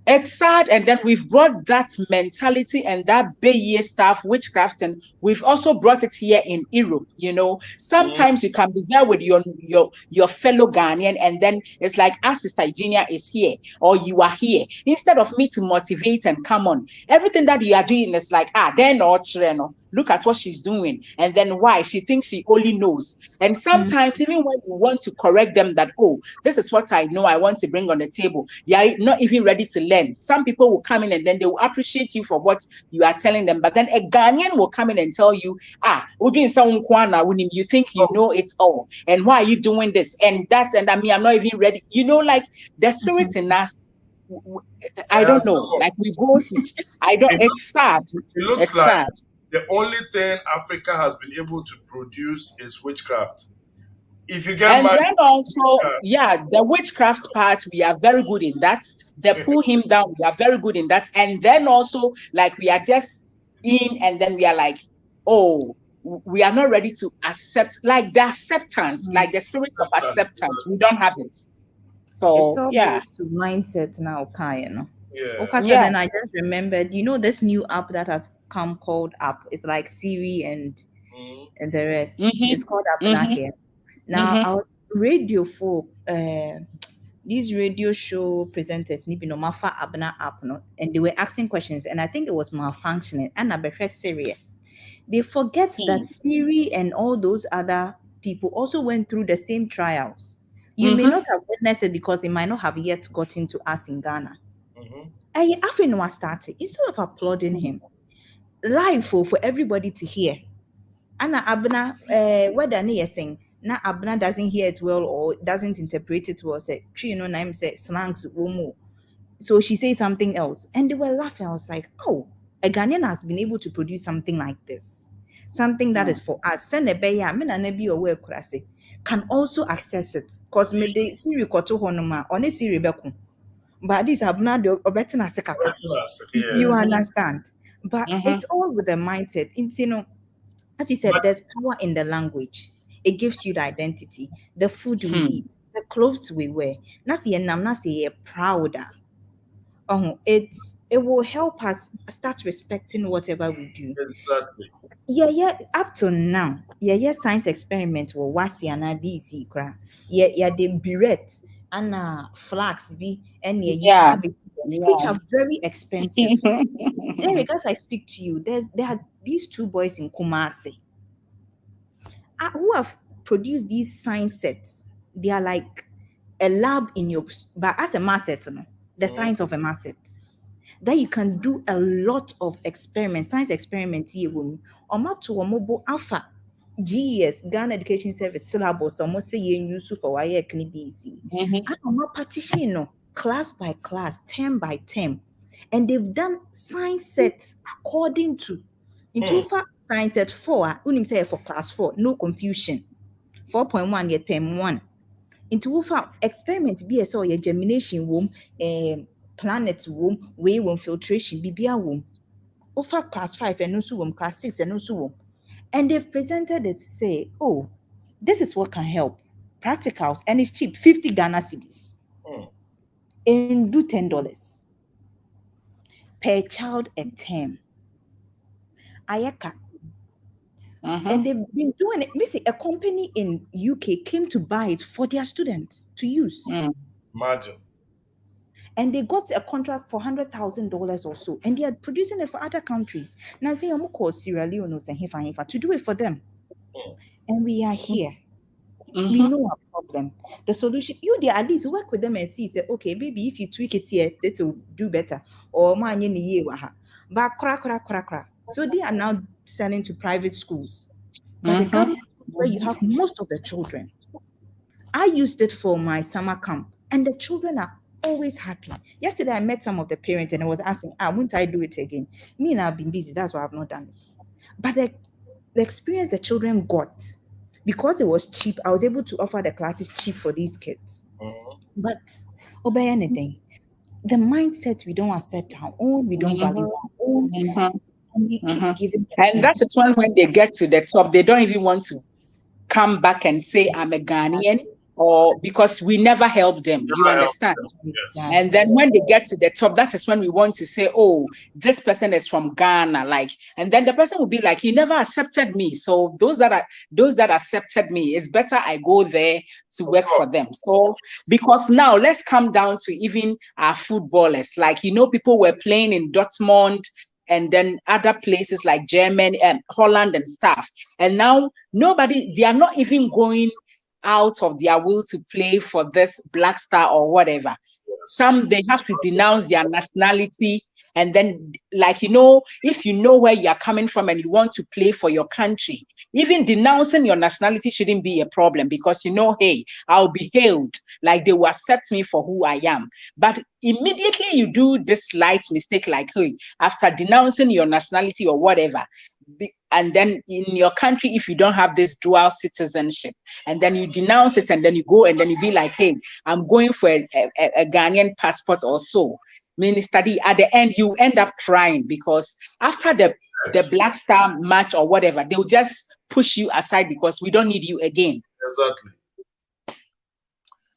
it's sad. And then we've brought that mentality and that Baye stuff, witchcraft, and we've also brought it here in Europe. You know, sometimes you can be there with your fellow Ghanaian, and then it's like, our sister Eugenia is here, or you are here. Instead of me to motivate and come on, everything that you are doing is like, they're not, look at what she's doing. And then why? She thinks she only knows. And sometimes even when you want to correct them that, oh, this is what I know I want to bring on the table, they are not even ready to learn. Some people will come in and then they will appreciate you for what you are telling them. But then a Ghanaian will come in and tell you, you think you know it all. And why are you doing this? And that, and I mean, I'm not even ready. You know, like the spirit in us, I don't know. Like we go to, it's sad. It looks like sad. The only thing Africa has been able to produce is witchcraft. If you get and then also, the witchcraft part, we are very good in that. The pull him down, we are very good in that. And then also, like, we are just in, and then we are like, oh, we are not ready to accept, like the acceptance, like the spirit of acceptance. We don't have it. So it's all goes to mindset now, Kai, you know. Yeah. And I just remembered, you know, this new app that has come called App. It's like Siri and the rest. It's called App here. Now, our radio folk, these radio show presenters, Mafa Abna app, no, and they were asking questions, and I think it was malfunctioning. And I Siri. They forget that Siri and all those other people also went through the same trials. You may not have witnessed it because it might not have yet gotten to us in Ghana. And Afrin started, instead of applauding him, live for everybody to hear. Anna Abna, whether they saying, now Abna doesn't hear it well or doesn't interpret it well, say, you know, Naim said slangs womo. So she says something else. And they were laughing. I was like, oh, a Ghanaian has been able to produce something like this. Something that is for us. Send a bay, I mean, I be aware, can also access it. Because me de Siri koto honoma, on a Siri beku. But this Abna de obetina sekaka. You understand? But it's all with the mindset. It's, you know, as you said, there's power in the language. It gives you the identity, the food we eat, the clothes we wear. Nasi prouder. It will help us start respecting whatever we do. Exactly. Yeah. Up to now, science experiment will wasi and DC cra. Yeah, the beret and flax be and which are very expensive. Then because I speak to you, there are these two boys in Kumasi who have produced these science sets. They are like a lab in your, but as a mass set, the science of a mass set. That you can do a lot of experiments, science experiments here. Or mobile alpha GES, Ghana Education Service syllabus, almost say you use for why can be easy. And partition class by class, term by term. And they've done science sets according to science set 4, unim say for class 4, no confusion. 4.1 your term 1. Into Ufa experiment BSO your germination womb, planet womb, way womb filtration, BBA womb. Ufa class 5 and no womb, class 6 and no womb. And they've presented it to say, oh, this is what can help. Practicals, and it's cheap, 50 Ghana cedis. And do $10 per child a term. Ayaka. And they've been doing it. Listen, a company in UK came to buy it for their students to use. Imagine. And they got a contract for $100,000 or so, and they are producing it for other countries. Now, say I'm call Sierra Leone and Hifa to do it for them. And we are here. We know our problem. The solution, at least work with them and see, say, okay, maybe if you tweak it here, it will do better. Or but so they are now selling to private schools. But the government, where you have most of the children. I used it for my summer camp, and the children are always happy. Yesterday, I met some of the parents, and I was asking, won't I do it again? Me and I've been busy. That's why I've not done it. But the experience the children got, because it was cheap, I was able to offer the classes cheap for these kids. But obey anything. The mindset, we don't accept our own, we don't value our own. And we keep giving. And that is when they get to the top, they don't even want to come back and say, I'm a Ghanaian, or because we never help them. You Never help understand? them. Yes. And then when they get to the top, that is when we want to say, oh, this person is from Ghana. Like, and then the person will be like, he never accepted me. So those that accepted me, it's better I go there to work for them. So because now let's come down to even our footballers. Like, people were playing in Dortmund and then other places like Germany and Holland and stuff. And now they are not even going out of their will to play for this Black Star or whatever. Some, they have to denounce their nationality. And then, like, if you know where you are coming from and you want to play for your country, even denouncing your nationality shouldn't be a problem, because hey, I'll be hailed, like they will accept me for who I am. But immediately you do this slight mistake, like, hey, after denouncing your nationality or whatever, and then in your country, if you don't have this dual citizenship, and then you denounce it, and then you go and then you be like, hey, I'm going for a Ghanaian passport or so, Minister D, at the end you end up crying, because after the Black Star match or whatever, they'll just push you aside because we don't need you again. Exactly.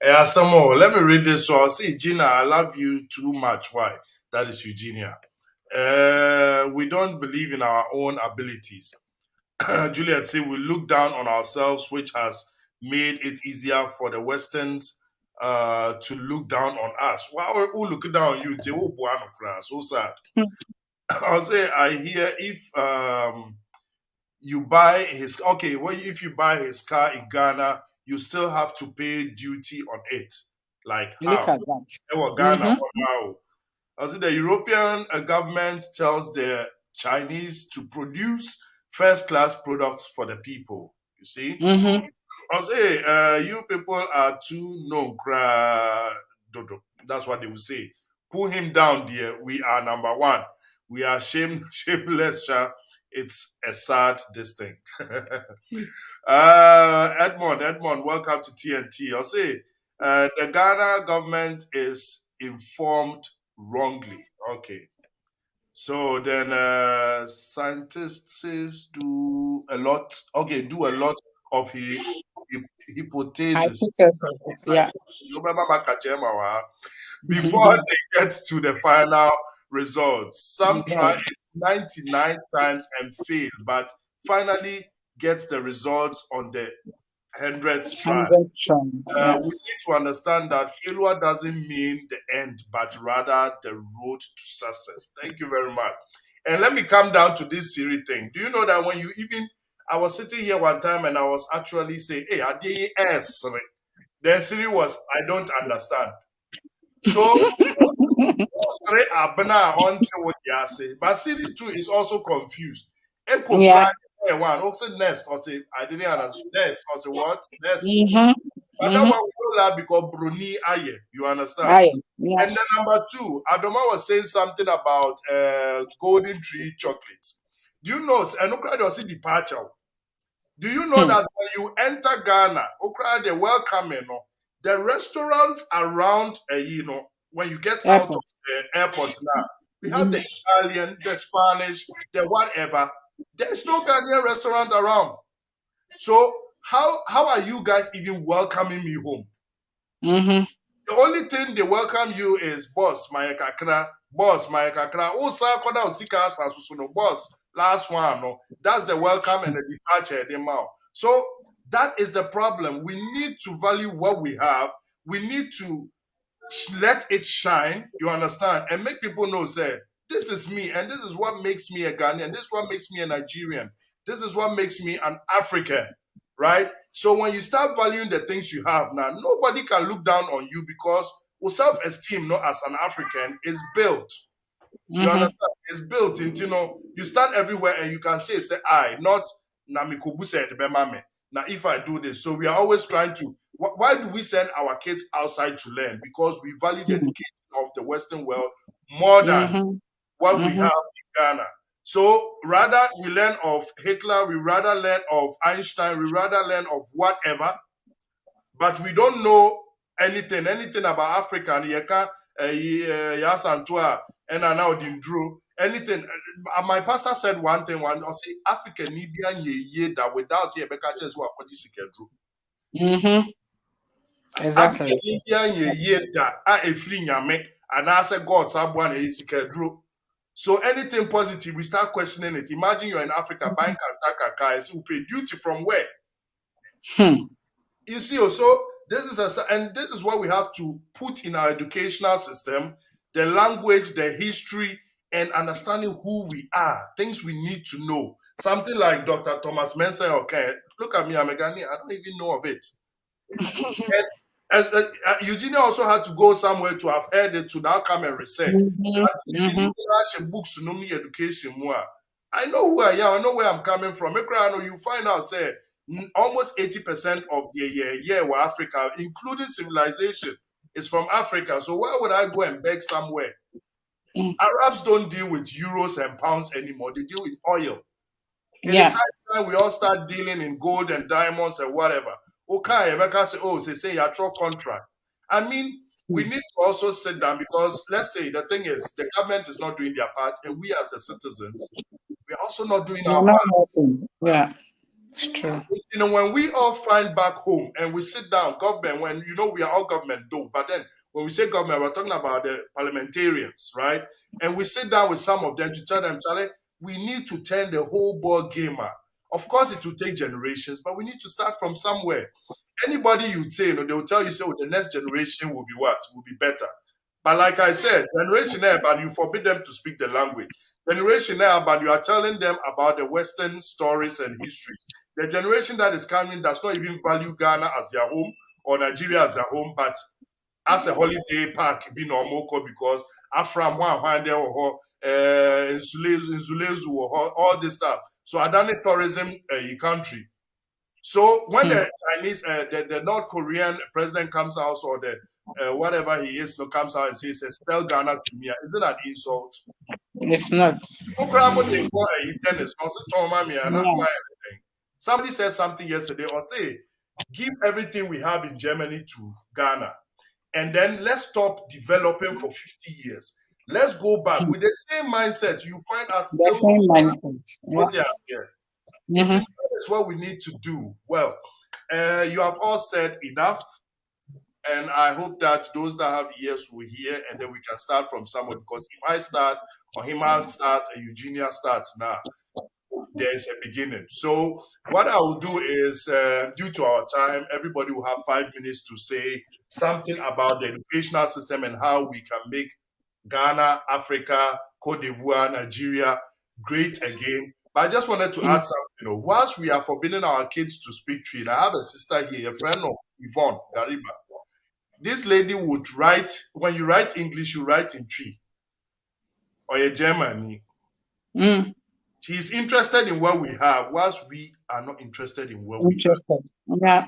Yeah, some more. Let me read this one. See, Gina, I love you too much. Why? That is Eugenia. We don't believe in our own abilities. Juliet said we look down on ourselves, which has made it easier for the Westerns to look down on us. Wow, who look down on you? So sad. I'll say, I hear if you buy his if you buy his car in Ghana, you still have to pay duty on it. Like how? Look at that. Ghana, I say the European government tells the Chinese to produce first-class products for the people. You see? I say, you people are too known. That's what they will say. Pull him down, dear. We are number one. We are shameless. It's a sad this thing. Edmond, welcome to TNT. I'll say, the Ghana government is informed wrongly. Okay. So then scientists do a lot of hypotheses. Yeah. Before they get to the final results. Some try it 99 times and fail, but finally gets the results on the 100th try. We need to understand that failure doesn't mean the end, but rather the road to success. Thank you very much. And let me come down to this Siri thing. Do you know that when I was sitting here one time and I was actually saying, hey, I did S. Then Siri was, I don't understand. So, but Siri too is also confused. Yeah. One also next or say I didn't understand next or say what next. But that one we don't laugh because Bruni Aye, you understand? Yeah. And then number two, Adoma was saying something about golden tree chocolate. Do you know? And Okra was departure. Do you know that when you enter Ghana, Okra they welcome the restaurants around when you get out of the airport now, we have the Italian, the Spanish, the whatever. There's no Ghanaian restaurant around. So how are you guys even welcoming me home? The only thing they welcome you is boss, my kakra, boss, my kakra. Boss, last one. No. That's the welcome and the departure. So that is the problem. We need to value what we have. We need to let it shine, you understand, and make people know, say, this is me, and this is what makes me a Ghanaian, this is what makes me a Nigerian, this is what makes me an African, right? So when you start valuing the things you have now, nobody can look down on you because self-esteem, as an African, is built. You understand? It's built into, you stand everywhere and you can say, I, not Namikobu said, now if I do this. So we are always trying to, why do we send our kids outside to learn? Because we value the education of the Western world more than what we have in Ghana. So rather we learn of Hitler, we rather learn of Einstein, we rather learn of whatever, but we don't know anything about Africa. And now Drew. Anything. My pastor said one thing. I say African Nibian ye that without see a Becca who are Exactly. And I said, God, so anything positive, we start questioning it. Imagine you're in Africa buying guys who pay duty from where? You see, also, this is what we have to put in our educational system: the language, the history, and understanding who we are, things we need to know. Something like Dr. Thomas Mensah, okay, look at me, I'm a Ghanaian, I don't even know of it. And as Eugenia also had to go somewhere to have heard it to now come and research. Books to know me education more. I know who I am, I know where I'm coming from. You find out, say, almost 80% of the were Africa, including civilization, is from Africa. So why would I go and beg somewhere? Arabs don't deal with euros and pounds anymore. They deal with oil. It is high time we all start dealing in gold and diamonds and whatever. Okay, say your contract. I mean, we need to also sit down, because let's say the thing is the government is not doing their part, and we as the citizens, we're also not doing our part. Yeah, it's true. You know, when we all find back home and we sit down, government, when we are all government though, but then when we say government, we're talking about the parliamentarians, right? And we sit down with some of them to tell them, Charlie, we need to turn the whole ball gamer. Of course, it will take generations, but we need to start from somewhere. Anybody you'd say, they will tell you, so the next generation will be what? Will be better. But like I said, generation A, but you forbid them to speak the language. Generation A, but you are telling them about the Western stories and histories. The generation that is coming does not even value Ghana as their home or Nigeria as their home, but as a holiday park, be normal, because Afram, Insulezu, all this stuff. So Adani tourism country. So when the Chinese, the North Korean president comes out, or the whatever he is, comes out and says, "Sell Ghana to me," is it an insult? It's not. Somebody said something yesterday, or say, give everything we have in Germany to Ghana, and then let's stop developing for 50 years. Let's go back with the same mindset. You find us the still same mindset. It is what we need to do. Well, you have all said enough, and I hope that those that have ears will hear, and then we can start from somewhere. Because if I start, Ohima starts, and Eugenia starts now, there is a beginning. So what I will do is, due to our time, everybody will have 5 minutes to say something about the educational system and how we can make Ghana, Africa, Cote d'Ivoire, Nigeria great again. But I just wanted to add something. Whilst we are forbidding our kids to speak Twi, I have a sister here, a friend of Yvonne Gariba. This lady would write, when you write English, you write in Twi or a German. She's interested in what we have, whilst we are not interested in what we have. Yeah.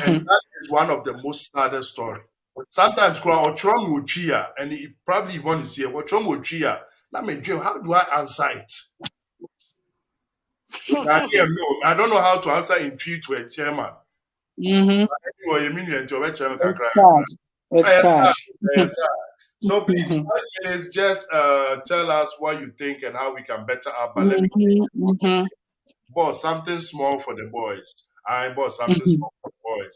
And that is one of the most saddest stories. Sometimes, Otrom will cheer, and if probably Yvonne is here, Otrom will cheer. Let me dream, how do I answer it? I don't know how to answer in Twi to a chairman. So please, 5 minutes, just tell us what you think and how we can better our balance. Bought something small for the boys. I bought something small for the boys.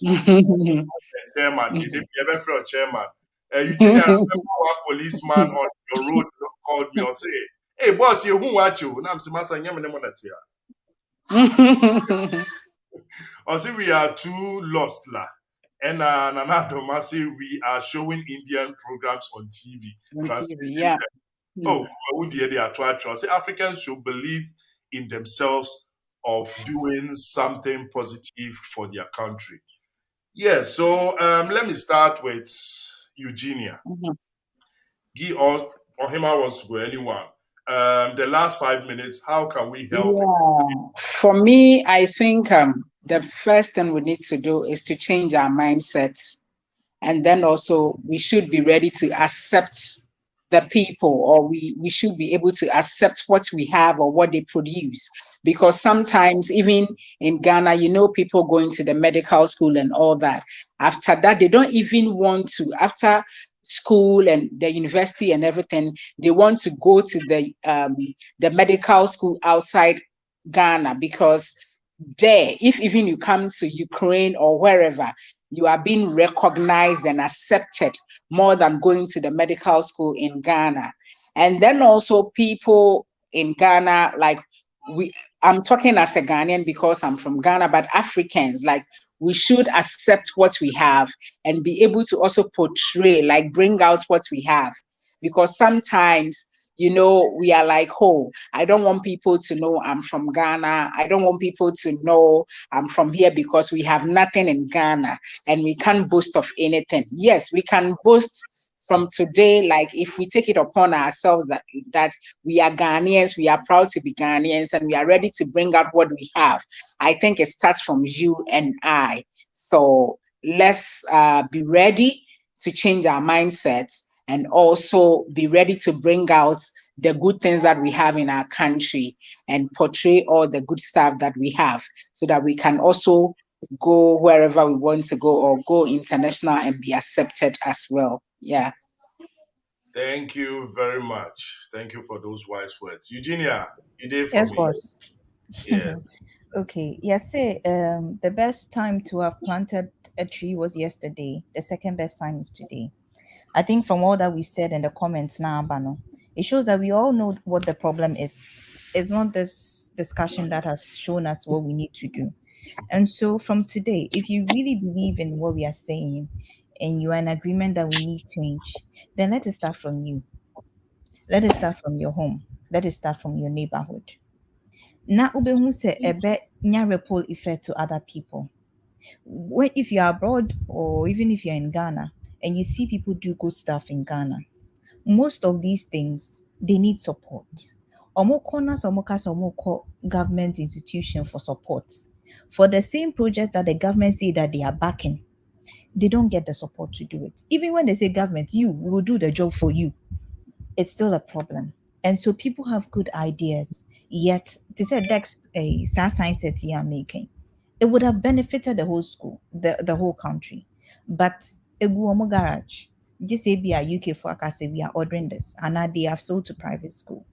Chairman, you didn't ever feel chairman. Eugenia, I remember one policeman on your road called me or say, "Hey, boss, you who watch you?" And I'm saying, "Master, or say we are too lost, la." And we are showing Indian programs on TV. Yeah. Say Africans should believe in themselves of doing something positive for their country. Yeah, so let me start with Eugenia. Guy or Ohima was with anyone. The last 5 minutes, how can we help? For me, I think the first thing we need to do is to change our mindsets. And then also we should be ready to accept the people, or we should be able to accept what we have or what they produce. Because sometimes even in Ghana, people going to the medical school and all that. After that, they don't even want to, after school and the university and everything, they want to go to the medical school outside Ghana, because there, if even you come to Ukraine or wherever, you are being recognized and accepted more than going to the medical school in Ghana. And then also people in Ghana, like I'm talking as a Ghanaian because I'm from Ghana, but Africans, like we should accept what we have and be able to also portray, like bring out what we have. Because sometimes, we are like, oh, I don't want people to know I'm from Ghana. I don't want people to know I'm from here because we have nothing in Ghana and we can't boast of anything. Yes, we can boast from today, like if we take it upon ourselves that we are Ghanaians, we are proud to be Ghanaians, and we are ready to bring out what we have. I think it starts from you and I. So let's be ready to change our mindsets and also be ready to bring out the good things that we have in our country and portray all the good stuff that we have so that we can also go wherever we want to go or go international and be accepted as well. Yeah. Thank you very much. Thank you for those wise words. Eugenia, you did for Yes, me. boss. Yes. Okay. Yes, the best time to have planted a tree was yesterday. The second best time is today. I think from all that we've said in the comments now, Bano, it shows that we all know what the problem is. It's not this discussion that has shown us what we need to do. And so from today, if you really believe in what we are saying and you are in agreement that we need change, then let it start from you. Let it start from your home. Let it start from your neighborhood. Na ubehu se ebe nya ripple effect to other people. If you're abroad or even if you're in Ghana and you see people do good stuff in Ghana, most of these things they need support. Omo corners omo call government institution for support. For the same project that the government say that they are backing, they don't get the support to do it. Even when they say government, we will do the job for you. It's still a problem. And so people have good ideas, yet they said that's a science that you are making. It would have benefited the whole school, the whole country. But Eguomo Garage, just say be a UK for say we are ordering this, and now they have sold to private school.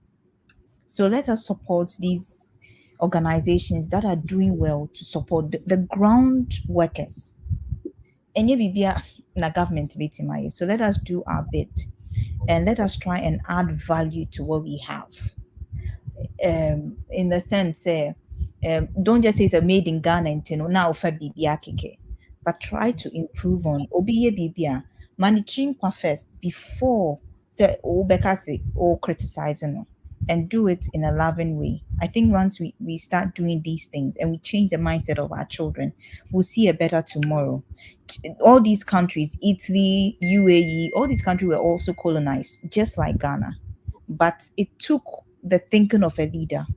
So let us support these organizations that are doing well to support the ground workers. And bibia na government meeting my. So let us do our bit and let us try and add value to what we have. In the sense, don't just say it's a made in Ghana and now for bibia keke, but try to improve on obiye bibia monitoring first before say or criticizing and do it in a loving way. I think once we start doing these things and we change the mindset of our children, we'll see a better tomorrow. All these countries, Italy, UAE, all these countries were also colonized, just like Ghana. But it took the thinking of a leader.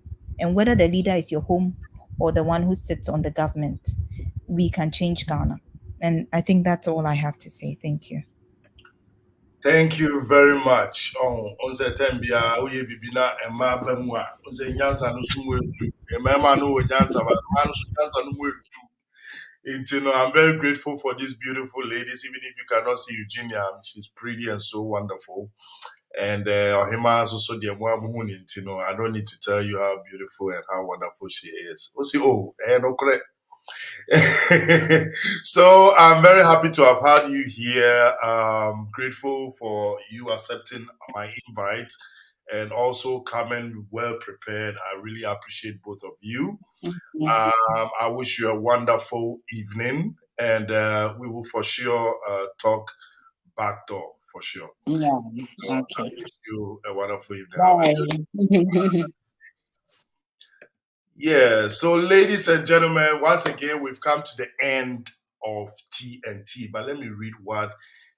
And whether the leader is your home or the one who sits on the government, we can change Ghana. And I think that's all I have to say. Thank you. Thank you very much. On the Tembia, we bibina and Mabamwa, on the Yansa no Sumu, and Mamma no Yansa, but Yansa no I'm very grateful for these beautiful ladies, even if you cannot see Eugenia, she's pretty and so wonderful. And Ohima is also the one I don't need to tell you how beautiful and how wonderful she is. No correct. So I'm very happy to have had you here. Grateful for you accepting my invite and also coming well prepared. I really appreciate both of you. I wish you a wonderful evening, and we will for sure talk back door for sure. Yeah. So Okay. I wish you a wonderful evening. Bye. Yeah, so ladies and gentlemen, once again, we've come to the end of TNT. But let me read what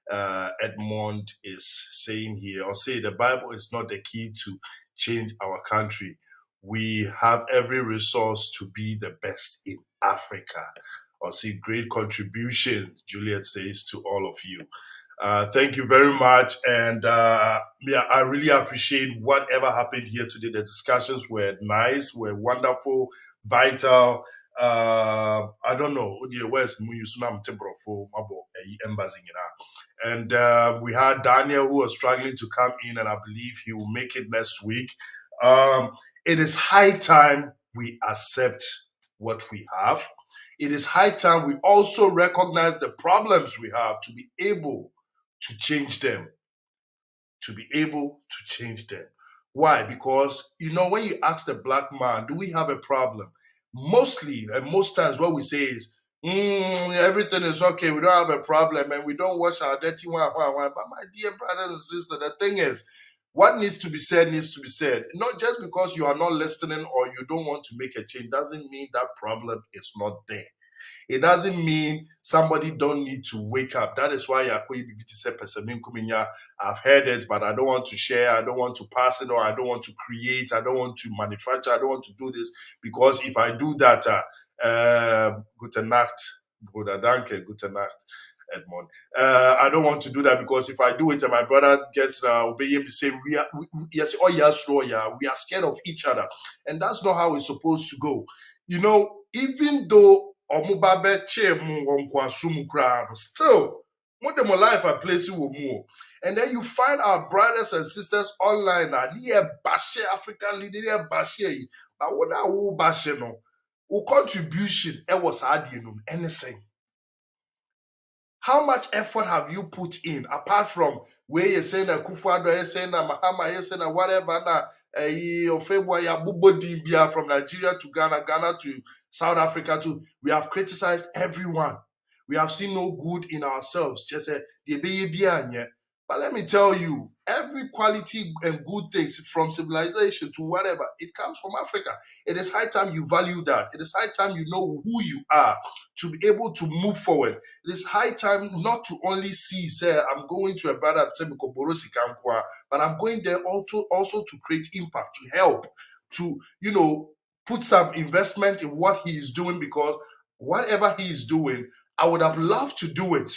Edmond is saying here. Or say the Bible is not the key to change our country. We have every resource to be the best in Africa. Or see, great contribution, Juliet says to all of you. Thank you very much. And I really appreciate whatever happened here today. The discussions were nice, were wonderful, vital. I don't know. And we had Daniel who was struggling to come in, and I believe he will make it next week. It is high time we accept what we have. it is high time we also recognize the problems we have to be able to change them. Why? Because, when you ask the black man, do we have a problem? Mostly, and most times what we say is, everything is okay, we don't have a problem, and we don't wash our dirty one. But my dear brothers and sisters, the thing is, what needs to be said needs to be said. Not just because you are not listening or you don't want to make a change doesn't mean that problem is not there. It doesn't mean somebody don't need to wake up. That is why I've heard it, but I don't want to share. I don't want to pass it, or I don't want to create. I don't want to manufacture. I don't want to do this, because if I do that, gute Nacht, Bruder, danke, gute Nacht, Edmond. I don't want to do that, because if I do it and my brother gets obey him, say we are scared of each other, and that's not how it's supposed to go. Even though still, more than my life I place you more. And then you find our brothers and sisters online now, near Bashe African leader, near Bashe. But what are we Bashe no? Who contribution was anything? How much effort have you put in, apart from where you're saying a Kufuado, you're saying a Mahama, you're saying a whatever now, from Nigeria to Ghana, Ghana to South Africa to, we have criticized everyone. We have seen no good in ourselves. Just but let me tell you, every quality and good things from civilization to whatever, it comes from Africa. It is high time you value that. It is high time you know who you are to be able to move forward. It is high time not to only see, say, I'm going to a brother, but I'm going there also to create impact, to help, to, put some investment in what he is doing, because whatever he is doing, I would have loved to do it.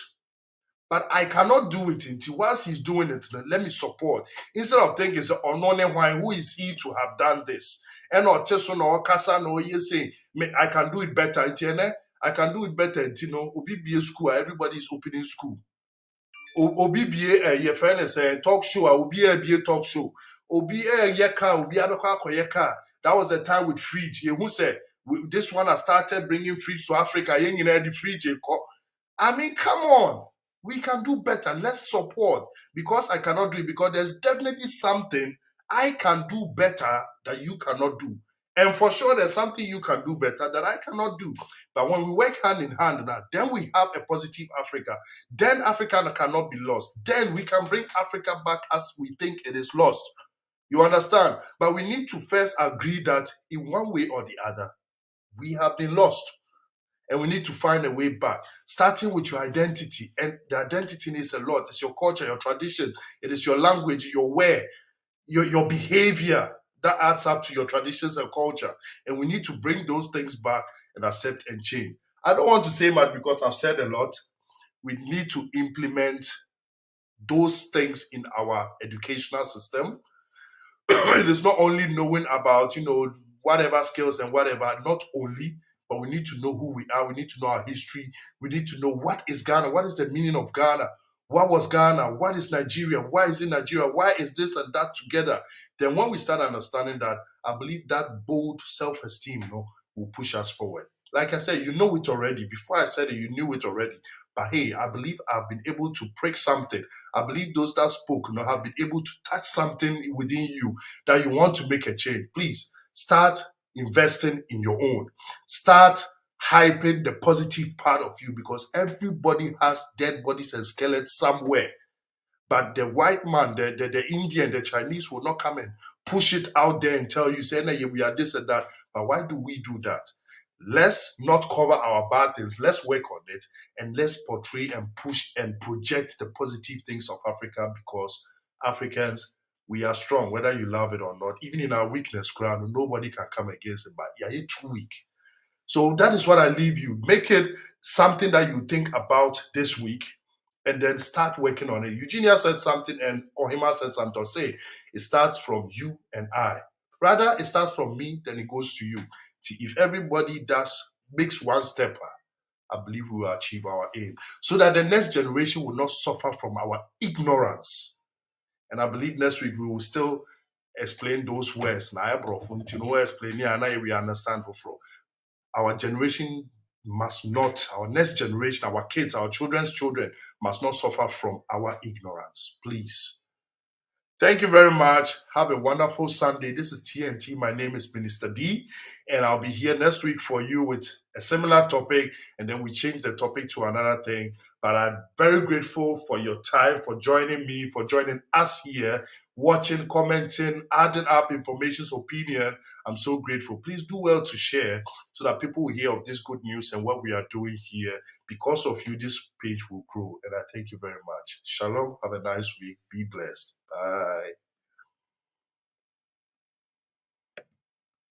But I cannot do it until once he's doing it, then let me support. Instead of thinking, who is he to have done this? And or Teson or Kasa no you say, I can do it better. I can do it better. Obi school, everybody is opening school. Obi your friend is saying talk show, Obi a talk show. Obi yeka, Obi yeka. That was the time with fridge. Who said this one has started bringing fridge to Africa. The fridge. I mean, come on. We can do better. Let's support, because I cannot do it, because there's definitely something I can do better that you cannot do. And for sure, there's something you can do better that I cannot do. But when we work hand in hand now, then we have a positive Africa. Then Africa cannot be lost. Then we can bring Africa back as we think it is lost. You understand? But we need to first agree that in one way or the other, we have been lost. And we need to find a way back, starting with your identity. And the identity is a lot. It's your culture, your tradition. It is your language, your wear, your behavior that adds up to your traditions and culture. And we need to bring those things back and accept and change. I don't want to say much because I've said a lot. We need to implement those things in our educational system. It is not only knowing about, whatever skills and whatever, not only, but we need to know who we are. We need to know our history. We need to know what is Ghana. What is the meaning of Ghana? What was Ghana? What is Nigeria? Why is it Nigeria? Why is this and that together? Then when we start understanding that, I believe that bold self-esteem will push us forward. Like I said, you know it already. Before I said it, you knew it already. But hey, I believe I've been able to prick something. I believe those that spoke have been able to touch something within you that you want to make a change. Please start investing in your own. Start hyping the positive part of you, because everybody has dead bodies and skeletons somewhere. But the white man, the Indian, the Chinese will not come and push it out there and tell you, say, no, we are this and that. But why do we do that? Let's not cover our bad things. Let's work on it, and let's portray and push and project the positive things of Africa, because Africans, we are strong, whether you love it or not. Even in our weakness, ground, nobody can come against it, but you're too weak. So that is what I leave you. Make it something that you think about this week, and then start working on it. Eugenia said something, and Ohima said something. Say it starts from you and I. Rather, it starts from me, then it goes to you. If everybody makes one step, I believe we will achieve our aim, so that the next generation will not suffer from our ignorance. And I believe next week we will still explain those words. We understand. Our generation must not, our next generation, our kids, our children's children must not suffer from our ignorance. Please. Thank you very much. Have a wonderful Sunday. This is TNT. My name is Minister D, and I'll be here next week for you with a similar topic, and then we change the topic to another thing. But I'm very grateful for your time, for joining me, for joining us here, watching, commenting, adding up information's opinion. I'm so grateful. Please do well to share so that people will hear of this good news and what we are doing here. Because of you, this page will grow. And I thank you very much. Shalom. Have a nice week. Be blessed. Bye.